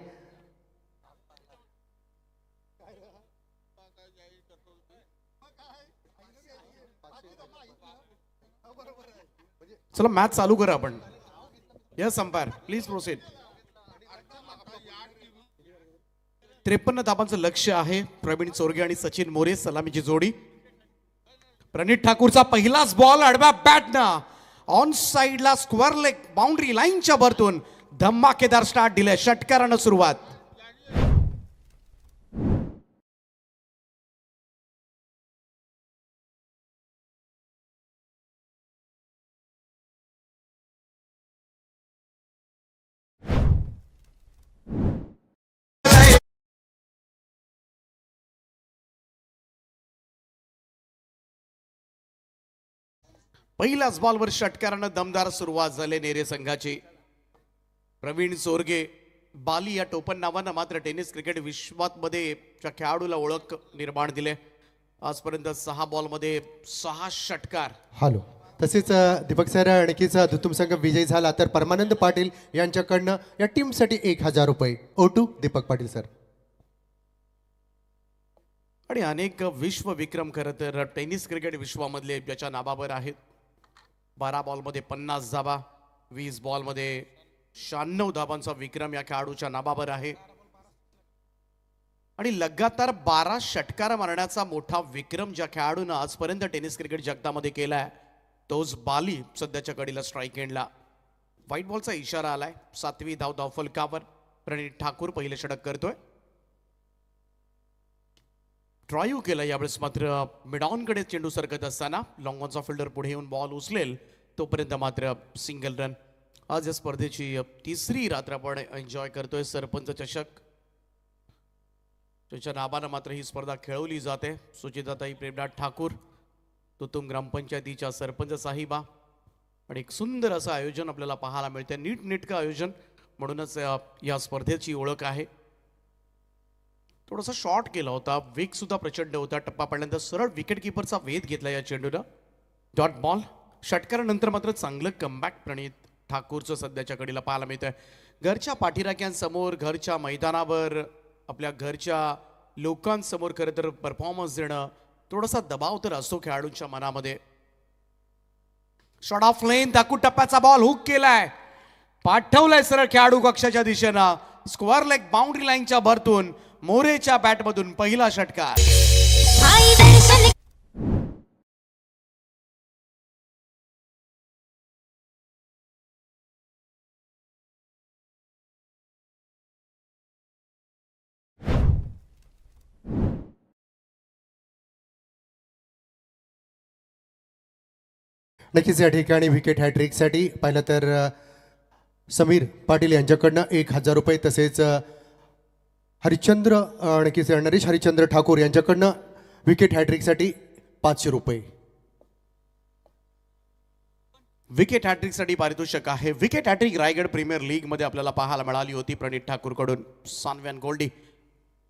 चला मॅच चालू करा आपण. Yes umpire please proceed. 53 धाबांचं लक्ष्य आहे. प्रवीण चोरगे आणि सचिन मोरे सलामीची जोडी. प्रणित ठाकूरचा पहिलाच बॉल आडव्या बॅटनं ऑन साइडला स्क्वेअर लेग बाउंड्री लाईनच्या वरतून धमाकेदार स्टार्ट दिले. षटकारानं सुरुवात. पहिल्याच बॉलवर षटकारानं दमदार सुरुवात झाली नेरे संघाची. प्रवीण चोरगे बाली या टोपण नावानं मात्र टेनिस क्रिकेट विश्वामध्ये खेळाडूला ओळख निर्माण दिले. आजपर्यंत 6 बॉलमध्ये 6 षटकार. हॅलो. तसेच दीपक सर आणखीच दुतुम संघ विजयी झाला तर परमानंद पाटील यांच्याकडनं या टीमसाठी 1000 रुपये. O2 Deepak Patil sir. आणि अनेक विश्व विक्रम खरं तर टेनिस क्रिकेट विश्वामधले ज्याच्या नावावर आहेत. 12 बॉलमध्ये 50 धाबा, 20 बॉलमध्ये 96 धाबांचा विक्रम या खेळाडूच्या नावावर आहे. आणि लगातार 12 षटकार मारण्याचा मोठा विक्रम ज्या खेळाडूनं आजपर्यंत टेनिस क्रिकेट जगतामध्ये केलाय तोच बाली सध्याच्या कडीला स्ट्राईक एंडला. व्हाईट बॉलचा इशारा आलाय. 7वी धाव धावफलकावर. प्रणित ठाकूर पहिले षटक करतोय. ड्राईव्ह केला यावेळेस मात्र मिडॉनकडे चेंडू सरकत असताना लॉंग ऑनचा फिल्डर पुढे येऊन बॉल उचलेल तोपर्यंत मात्र सिंगल रन. आज या स्पर्धेची 3री रात्र आपण एन्जॉय करतोय. सरपंच चषक त्याच्या नावानं मात्र ही स्पर्धा खेळवली जाते. सुचिताताई प्रेमनाथ ठाकूर तुतुम ग्रामपंचायतीच्या सरपंच साहिबा आणि एक सुंदर असं आयोजन आपल्याला पाहायला मिळते. नीटनेटकं आयोजन म्हणूनच या स्पर्धेची ओळख आहे. थोडासा शॉर्ट केला होता, वेग सुद्धा प्रचंड होता. टप्पा पडल्यानंतर सरळ विकेट किपरचा वेध घेतला या चेंडूला. Dot ball. षटकारानंतर मात्र चांगलं कमबॅक प्रणित ठाकूरचं सध्याच्या कडीला पाहायला मिळतंय. घरच्या पाठीराख्यांसमोर, घरच्या मैदानावर, आपल्या घरच्या लोकांसमोर खरं तर परफॉर्मन्स देणं, थोडासा दबाव तर असतो खेळाडूंच्या मनामध्ये. शॉट ऑफ लेन, दाखू टप्प्याचा बॉल हुक केलाय, पाठवलाय सरळ खेळाडू कक्षाच्या दिशेनं. स्क्वेअर लेग बाउंड्री लाईनच्या भरतून मोरेच्या बॅटमधून पहिला षटकार. नक्कीच या ठिकाणी विकेट हॅट्रिकसाठी पाहिलं तर समीर पाटील यांच्याकडनं 1,000 रुपये, तसेच हरिश्चंद्र नक्कीच नरेश हरिश्चंद्र ठाकूर यांच्याकडनं विकेट हॅट्रिकसाठी 500 रुपये. विकेट हॅट्रिकसाठी पारितोषिक आहे. Wicket hat trick Raigad premier league मध्ये आपल्याला पाहायला मिळाली होती प्रणित ठाकूरकडून. सानव्यान गोल्डी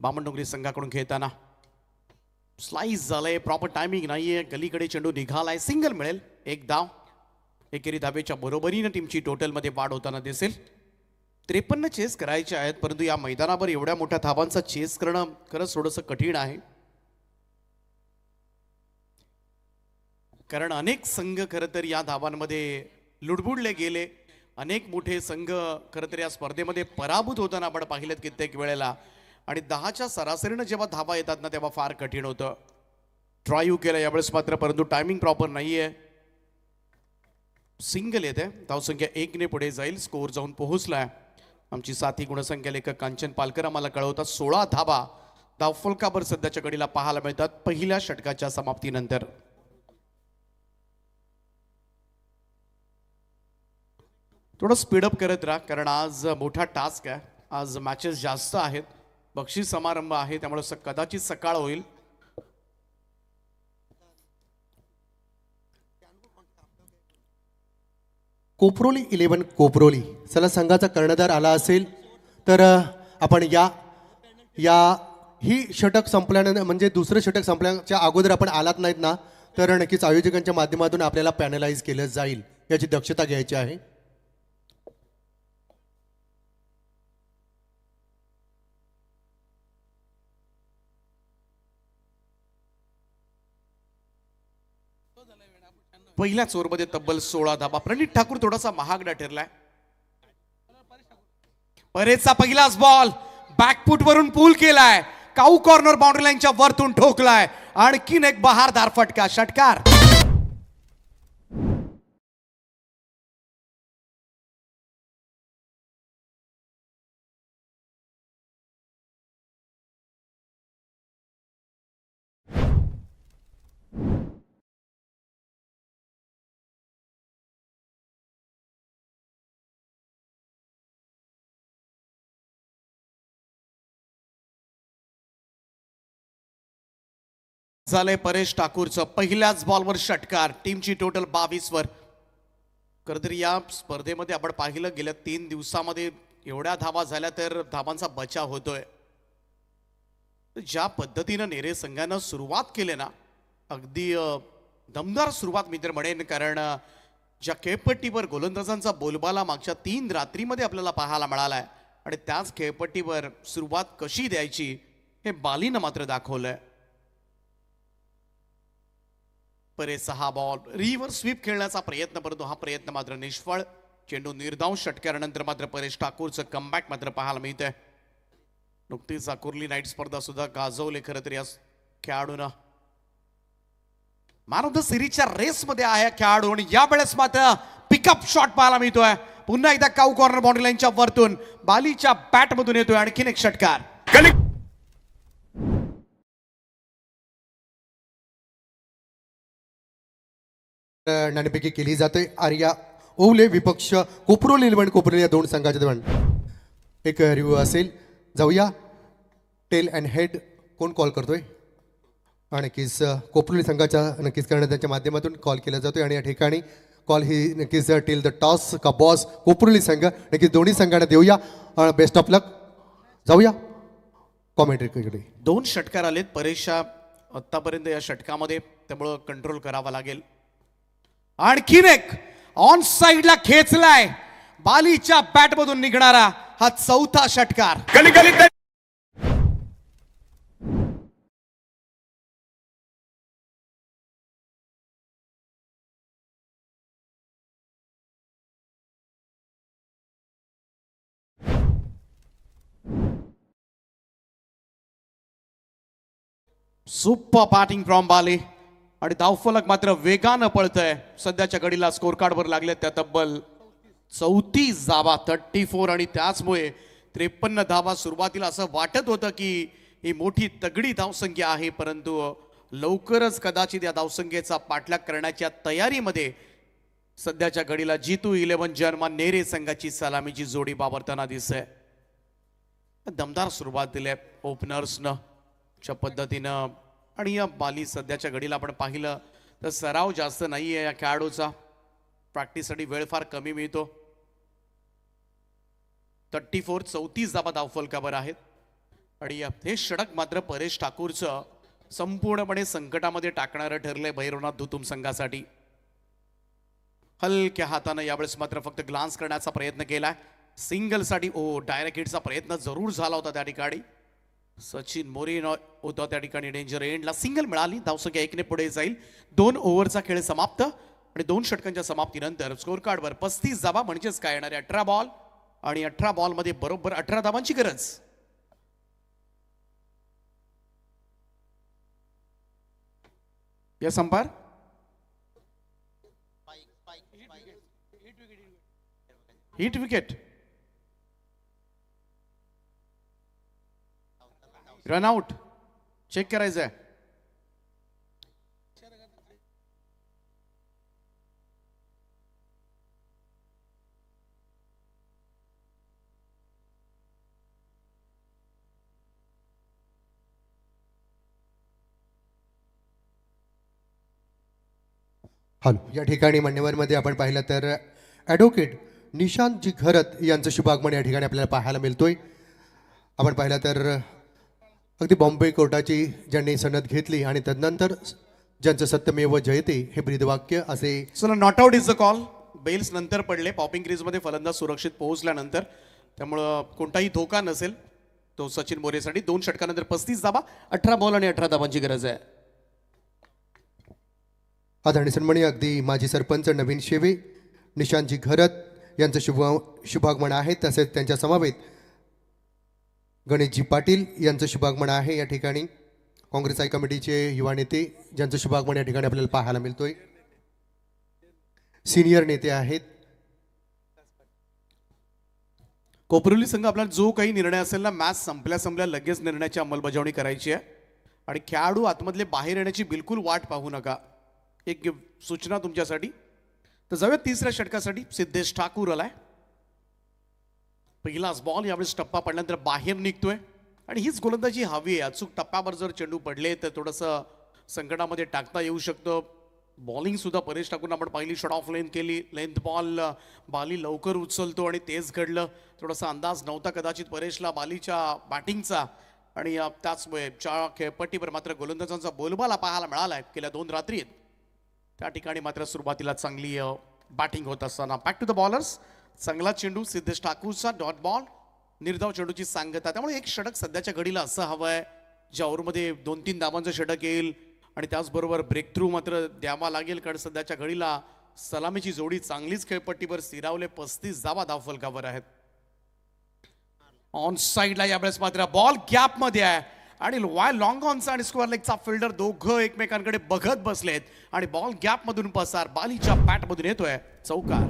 बामणडोंगरी संघाकडून खेळताना स्लाइस झालंय, प्रॉपर टायमिंग नाहीये, गलीकडे चेंडू निघालाय, सिंगल मिळेल. एक धाव. एकेरी धावेच्या बरोबरीनं टीमची टोटलमध्ये वाढ होताना दिसेल. 53 चेस करायचे आहेत, परंतु या मैदानावर एवढ्या मोठ्या धावांचा चेस करणं खरंच थोडंसं कठीण आहे. कारण अनेक संघ खरं तर या धावांमध्ये लुडबुडले गेले. अनेक मोठे संघ खरं तर या स्पर्धेमध्ये पराभूत होताना आपण पाहिलेत कित्येक वेळेला. आणि 10च्या सरासरीनं जेव्हा धावा येतात ना तेव्हा फार कठीण होतं. ट्राय केलं यावेळेस मात्र, परंतु टायमिंग प्रॉपर नाहीये. सिंगल येते, धावसंख्या 1ने पुढे जाईल. स्कोअर जाऊन पोहोचलाय. आमची साथी गुणसंख्या लेखक कांचन पालकर आम्हाला कळवतात 16 धावा धावफलकावर सध्याच्या घडीला पाहायला मिळतात पहिल्या षटकाच्या समाप्तीनंतर. थोडं स्पीडअप करत राहा, कारण आज मोठा टास्क आहे. आज मॅचेस जास्त आहेत, बक्षीस समारंभ आहे, त्यामुळे कदाचित सकाळ होईल. कोपरोली 11 कोपरोली चला संघाचा कर्णधार आला असेल तर आपण ही षटक संपल्यानंतर, म्हणजे दुसरं षटक संपल्याच्या अगोदर आपण आलात नाहीत ना तर नक्कीच आयोजकांच्या माध्यमातून आपल्याला पॅनलाइज केलं जाईल, याची दक्षता घ्यायची आहे. पहिल्याच ओव्हरमध्ये तब्बल 16 धाबा. प्रणित ठाकूर थोडासा महागडा ठरलाय. परेचा पहिलाच बॉल बॅकफूट वरून पूल केलाय, काऊ कॉर्नर बाउंड्री लाईनच्या वरतून ठोकलाय. आणखीन एक बहारदार फटका. षटकार. झालंय परेश ठाकूरचं पहिल्याच बॉलवर षटकार. टीमची टोटल 22 वर. खरंतर या स्पर्धेमध्ये आपण पाहिलं गेल्या 3 दिवसामध्ये एवढ्या धावा झाल्या तर धावांचा बचाव होतोय. ज्या पद्धतीनं नेरे संघानं सुरुवात केली ना, अगदी दमदार सुरुवात मी तर म्हणेन. कारण ज्या खेळपट्टीवर गोलंदाजांचा बोलबाला मागच्या 3 रात्रीमध्ये आपल्याला पाहायला मिळालाय आणि त्याच खेळपट्टीवर सुरुवात कशी द्यायची हे बालीनं मात्र दाखवलंय. परेचा 6 बॉल रिव्हर्स स्वीप खेळण्याचा प्रयत्न, परंतु हा प्रयत्न मात्र निष्फळ. चेंडू निर्धाव. षटकारानंतर मात्र परेश ठाकूरचं कमबॅक मात्र पाहायला मिळतंय. नुकतीच कुर्ली नाईट स्पर्धा सुद्धा गाजवले खरं तर या खेळाडूनं. मॅन ऑफ द सिरीजच्या रेसमध्ये आहे खेळाडू आणि यावेळेस मात्र पिकअप शॉट पाहायला मिळतोय. पुन्हा एकदा काऊ कॉर्नर बाउंड्री लाईनच्या वरतून बालीच्या बॅटमधून येतोय आणखीन एक षटकार. नाणेफेकी केली जाते. आर्या ओवले विपक्ष कोपरोली 11 कोपरोली या दोन संघाच्या दरम्यान एक रिव्ह्यू असेल. जाऊया. टेल अँड हेड कोण कॉल करतोय? नक्कीच कोपरोली संघाच्या नक्कीच कर्णधाराच्या माध्यमातून कॉल केला जातोय आणि या ठिकाणी कॉल ही नक्कीच टेल द टॉस का बॉस कोपरोली संघ. नक्कीच दोन्ही संघांना देऊया बेस्ट ऑफ लक. जाऊया. कॉमेंट्रीकडे. 2 षटकार आलेत परेशच्या आतापर्यंत या षटकामध्ये, त्यामुळं कंट्रोल करावा लागेल. आणखीन एक ऑन साइडला खेचलाय बालीच्या बॅटमधून निघणारा हा 4था षटकार. सुपर बॅटिंग फ्रॉम बाली आणि धावफलक मात्र वेगानं पळतंय. सध्याच्या घडीला स्कोर कार्डवर लागले त्या तब्बल 34 धावा 34 आणि त्याचमुळे 53 धावा. सुरुवातीला असं वाटत होतं की ही मोठी तगडी धावसंख्या आहे, परंतु लवकरच कदाचित या धावसंख्येचा पाठलाग करण्याच्या तयारीमध्ये सध्याच्या घडीला G2 11 जर्मन नेरे संघाची सलामीची जोडी वावरताना दिसते. दमदार सुरुवात दिली ओपनर्सनं च्या पद्धतीनं. आणि या बाली सध्याच्या घडीला आपण पाहिलं तर सराव जास्त नाही आहे या खेळाडूचा, प्रॅक्टिससाठी वेळ फार कमी मिळतो. 34 धावा धावफलकावर आहेत. आणि हे षटक मात्र परेश ठाकूरचं संपूर्णपणे संकटामध्ये टाकणारं ठरलंय भैरवनाथ धुतुम संघासाठी. हलक्या हातानं यावेळेस मात्र फक्त ग्लान्स करण्याचा प्रयत्न केलाय सिंगलसाठी. डायरेक्ट हिटचा प्रयत्न जरूर झाला होता त्या ठिकाणी. सचिन मोरे होता त्या ठिकाणी डेंजर एंडला. सिंगल मिळाली, धावसंख्या 1 ने पुढे जाईल. 2 ओव्हरचा खेळ समाप्त आणि 2 षटकांच्या समाप्तीनंतर स्कोर कार्डवर 35 धावा म्हणजेच काय येणारे 18 बॉल आणि 18 बॉलमध्ये बरोबर 18 धावांची गरज. या संपार हिट विकेट, रनआउट चेक करायचंय. हॅलो. या ठिकाणी मान्यवरमध्ये आपण पाहिलं तर ॲडव्होकेट निशांतजी घरत यांचं शुभागमन या ठिकाणी आपल्याला पाहायला मिळतोय. आपण पाहिलं तर अगदी बॉम्बे कोर्टाची ज्यांनी सनद घेतली आणि तदनंतर ज्यांचं सत्यमेव जयते हे ब्रीदवाक्य असे. चला, not out is the call. Bells नंतर पडले पॉपिंग क्रीजमध्ये फलंदाज सुरक्षित पोहोचल्यानंतर, त्यामुळं कोणताही धोका नसेल तो सचिन मोरेसाठी. 2 षटकानंतर 35 धावा, 18 बॉल आणि 18 धावांची गरज आहे. आदरणीय सन्माननीय अगदी माजी सरपंच नवीन शेवे निशांतजी घरत यांचं शुभागमन आहे. तसेच त्यांच्या समवेत गणेशजी पाटील यांचं शुभागमन आहे. या ठिकाणी काँग्रेस हाय कमिटीचे युवा नेते ज्यांचं शुभागमन या ठिकाणी आपल्याला पाहायला मिळतोय. सिनियर नेते आहेत. कोपरोली संघ आपल्याला जो काही निर्णय असेल ना, मॅच संपल्या लगेच निर्णयाची अंमलबजावणी करायची आहे आणि खेळाडू आतमधले बाहेर येण्याची बिलकुल वाट पाहू नका. एक सूचना तुमच्यासाठी. तर जाऊया 3ऱ्या षटकासाठी. सिद्धेश ठाकूर आलाय. पहिलाच बॉल यावेळेस टप्पा पडल्यानंतर बाहेर निघतोय आणि हीच गोलंदाजी हवी आहे. अचूक टप्प्यावर जर चेंडू पडले तर थोडंसं संकटामध्ये टाकता येऊ शकतं. बॉलिंग सुद्धा परेश ठाकूरनं आपण पाहिली, शॉट ऑफ लेंथ केली. लेंथ बॉल बाली लवकर उचलतो आणि तेच घडलं. थोडासा अंदाज नव्हता कदाचित परेशला बालीच्या बॅटिंगचा आणि त्याचमुळे खेळपट्टीवर मात्र गोलंदाजांचा बोलबाला पाहायला मिळालाय गेल्या 2 रात्रीत. त्या ठिकाणी मात्र सुरुवातीला चांगली बॅटिंग होत असताना बॅक टू द बॉलर्स. चांगला चेंडू सिद्धेश ठाकूरचा, डॉट बॉल, निर्धाव चेंडूची सांगता. त्यामुळे एक षटक सध्याच्या घडीला असं हवं आहे ज्या ओव्हरमध्ये 2-3 धावांचं षटक येईल आणि त्याचबरोबर ब्रेक थ्रू मात्र द्यावा लागेल, कारण सध्याच्या घडीला सलामीची जोडी चांगलीच खेळपट्टीवर स्थिरावले. 35 धावा धावफलकावर आहेत. ऑन साइडला यावेळेस मात्र बॉल गॅपमध्ये आहे आणि लॉंग ऑनचा आणि स्क्वेअर लेगचा फिल्डर दोघं एकमेकांकडे बघत बसलेत आणि बॉल गॅपमधून पसार बालीच्या बॅटमधून येतोय चौकार.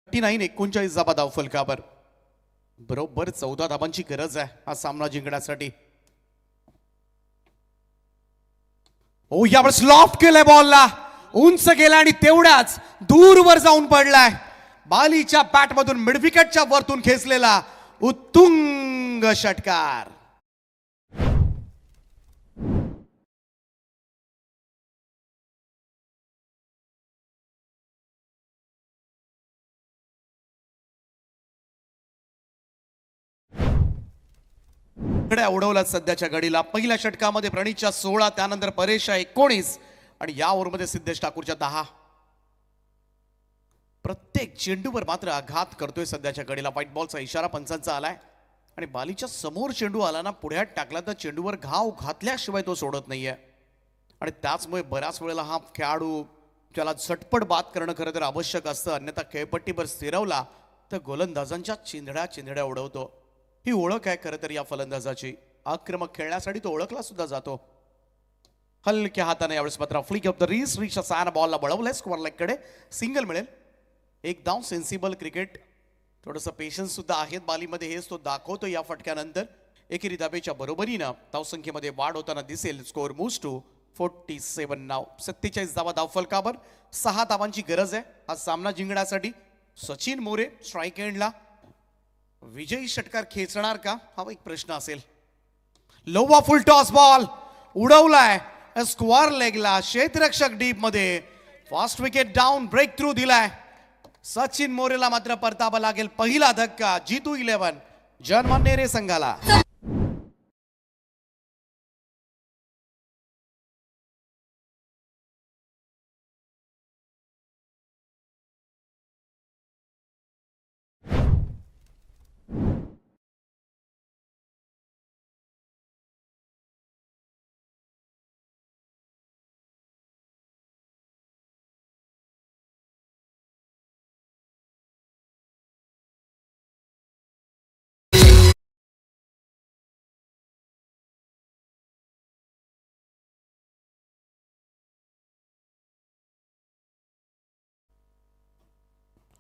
नाही 39 धावा धावफलकावर. बरोबर 14 धावांची गरज आहे हा सामना जिंकण्यासाठी. यावेळेस लॉफ्ट केलंय बॉलला, उंच गेला आणि तेवढ्याच दूरवर जाऊन पडलाय. बालीच्या बॅटमधून मिडविकेटच्या वरतून खेचलेला उत्तुंग सुंग षटकार. कडे उडवला सध्याच्या घडीला. पहिल्या षटकामध्ये प्रणीतच्या 16, त्यानंतर परेशच्या 19 आणि या ओव्हरमध्ये सिद्धेश ठाकूरच्या 10. प्रत्येक चेंडूवर मात्र आघात करतोय सध्याच्या घडीला. व्हाईट बॉलचा इशारा पंचांचा आलाय आणि बालीच्या समोर चेंडू आला ना, पुढ्यात टाकला तर चेंडूवर घाव घातल्याशिवाय तो सोडत नाहीये. आणि त्याचमुळे बऱ्याच वेळेला हा खेळाडू त्याला झटपट बाद करणं खरं तर आवश्यक असतं, अन्यथा खेळपट्टीवर स्थिरवला तर गोलंदाजांच्या चिंधड्या उडवतो. ही ओळख आहे खरं तर या फलंदाजाची. आक्रमक खेळण्यासाठी तो ओळखला सुद्धा जातो. हलक्या हाताने यावेळेस मात्र फ्लिक ऑफ द रिच सॅन बॉलला वळवलंय स्क्वेअर लेगकडे. सिंगल मिळेल. एक धाव. Sensible cricket. थोडंसं पेशन्स सुद्धा आहेत बालीमध्ये, हेच तो दाखवतो या फटक्यानंतर. एकेरी धाबेच्या बरोबरीनं धावसंख्येमध्ये वाढ होताना दिसेल. स्कोअर मूव्स टू 47 नाव. 47 धावा धावफलकावर. 6 धावांची गरज आहे हा सामना जिंकण्यासाठी. सचिन मोरे स्ट्राईक एंडला. विजयी षटकार खेचणार का हा एक प्रश्न असेल. लोवा फुल टॉस बॉल उडवलाय स्क्वेअर लेगला. क्षेत्ररक्षक डीप मध्ये. Fast wicket down. Break through दिलाय. सचिन मोरेला मात्र परतावा लागेल. पहिला धक्का G2 11 जर्मन नेरे संघाला.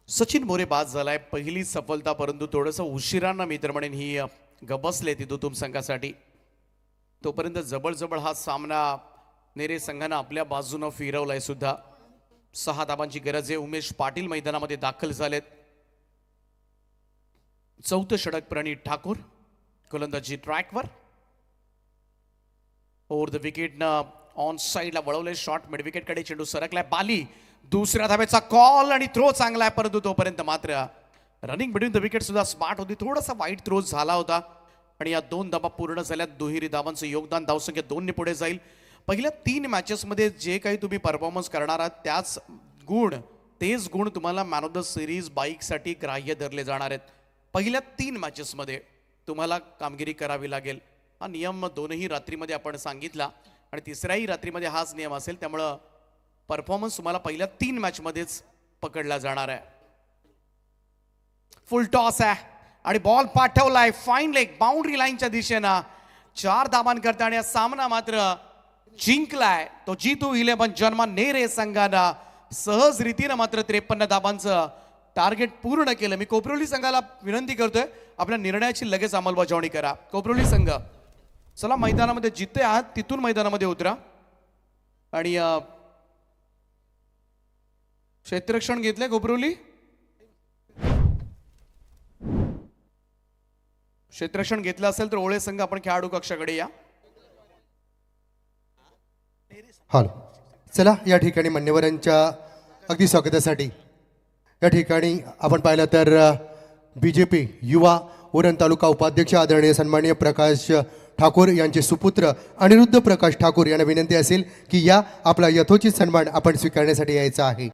सचिन मोरे बाद झालाय. पहिली सफलता, परंतु थोडंसं उशिरांना मी तर म्हणेन ही गबसले तिथून संघासाठी. तोपर्यंत जवळ हा सामना नेरे संघानं आपल्या बाजूनं फिरवलाय सुद्धा. 6 धावांची गरज आहे. उमेश पाटील मैदानामध्ये दाखल झालेत. चौथं षटक प्रणीत ठाकूर. गोलंदाजी ट्रॅकवर. ओव्हर द विकेटनं ऑन साईडला वळवले. शॉट मिड विकेटकडे चेंडू सरकलाय. बाली दुसऱ्या धावेचा कॉल आणि थ्रो चांगला आहे, परंतु तोपर्यंत मात्र रनिंग बिटवीन द विकेट सुद्धा स्मार्ट होती. थोडासा वाईट थ्रो झाला होता आणि या 2 धावा पूर्ण झाल्या. दुहेरी धावांचं योगदान. धावसंख्या 2 ने पुढे जाईल. पहिल्या 3 मॅचेसमध्ये जे काही तुम्ही परफॉर्मन्स करणार आहात तेच गुण तुम्हाला मॅन ऑफ द सिरीज बाईकसाठी ग्राह्य धरले जाणार आहेत. पहिल्या 3 मॅचेसमध्ये तुम्हाला कामगिरी करावी लागेल. हा नियम 2ही रात्रीमध्ये आपण सांगितला आणि तिसऱ्याही रात्रीमध्ये हाच नियम असेल. त्यामुळं परफॉर्मन्स तुम्हाला पहिल्या 3 मॅचमध्येच पकडला जाणार आहे. फुल टॉस आहे आणि बॉल पाठवलाय फाईन लेग बाउंड्री लाईनच्या दिशेनं. 4 धावांकरता आणि सामना मात्र जिंकलाय तो G2 11 जर्मन नेरे संघानं. सहज रीतीनं मात्र 53 धावांचं टार्गेट पूर्ण केलं. मी कोपरोली संघाला विनंती करतोय आपल्या निर्णयाची लगेच अंमलबजावणी करा. कोपरोली संघ चला मैदानामध्ये जिथे आहात तिथून मैदानामध्ये उतरा आणि क्षेत्ररक्षण घेतलंय कोपरोली. क्षेत्ररक्षण घेतलं असेल तर ओळे संघ आपण खेळाडू कक्षाकडे या. हॅलो. चला या ठिकाणी मान्यवरांच्या अगदी स्वागतासाठी या ठिकाणी आपण पाहिलं तर BJP युवा उरण तालुका उपाध्यक्ष आदरणीय सन्माननीय प्रकाश ठाकूर यांचे सुपुत्र अनिरुद्ध प्रकाश ठाकूर यांना विनंती असेल की या आपला यथोचित सन्मान आपण स्वीकारण्यासाठी यायचा आहे.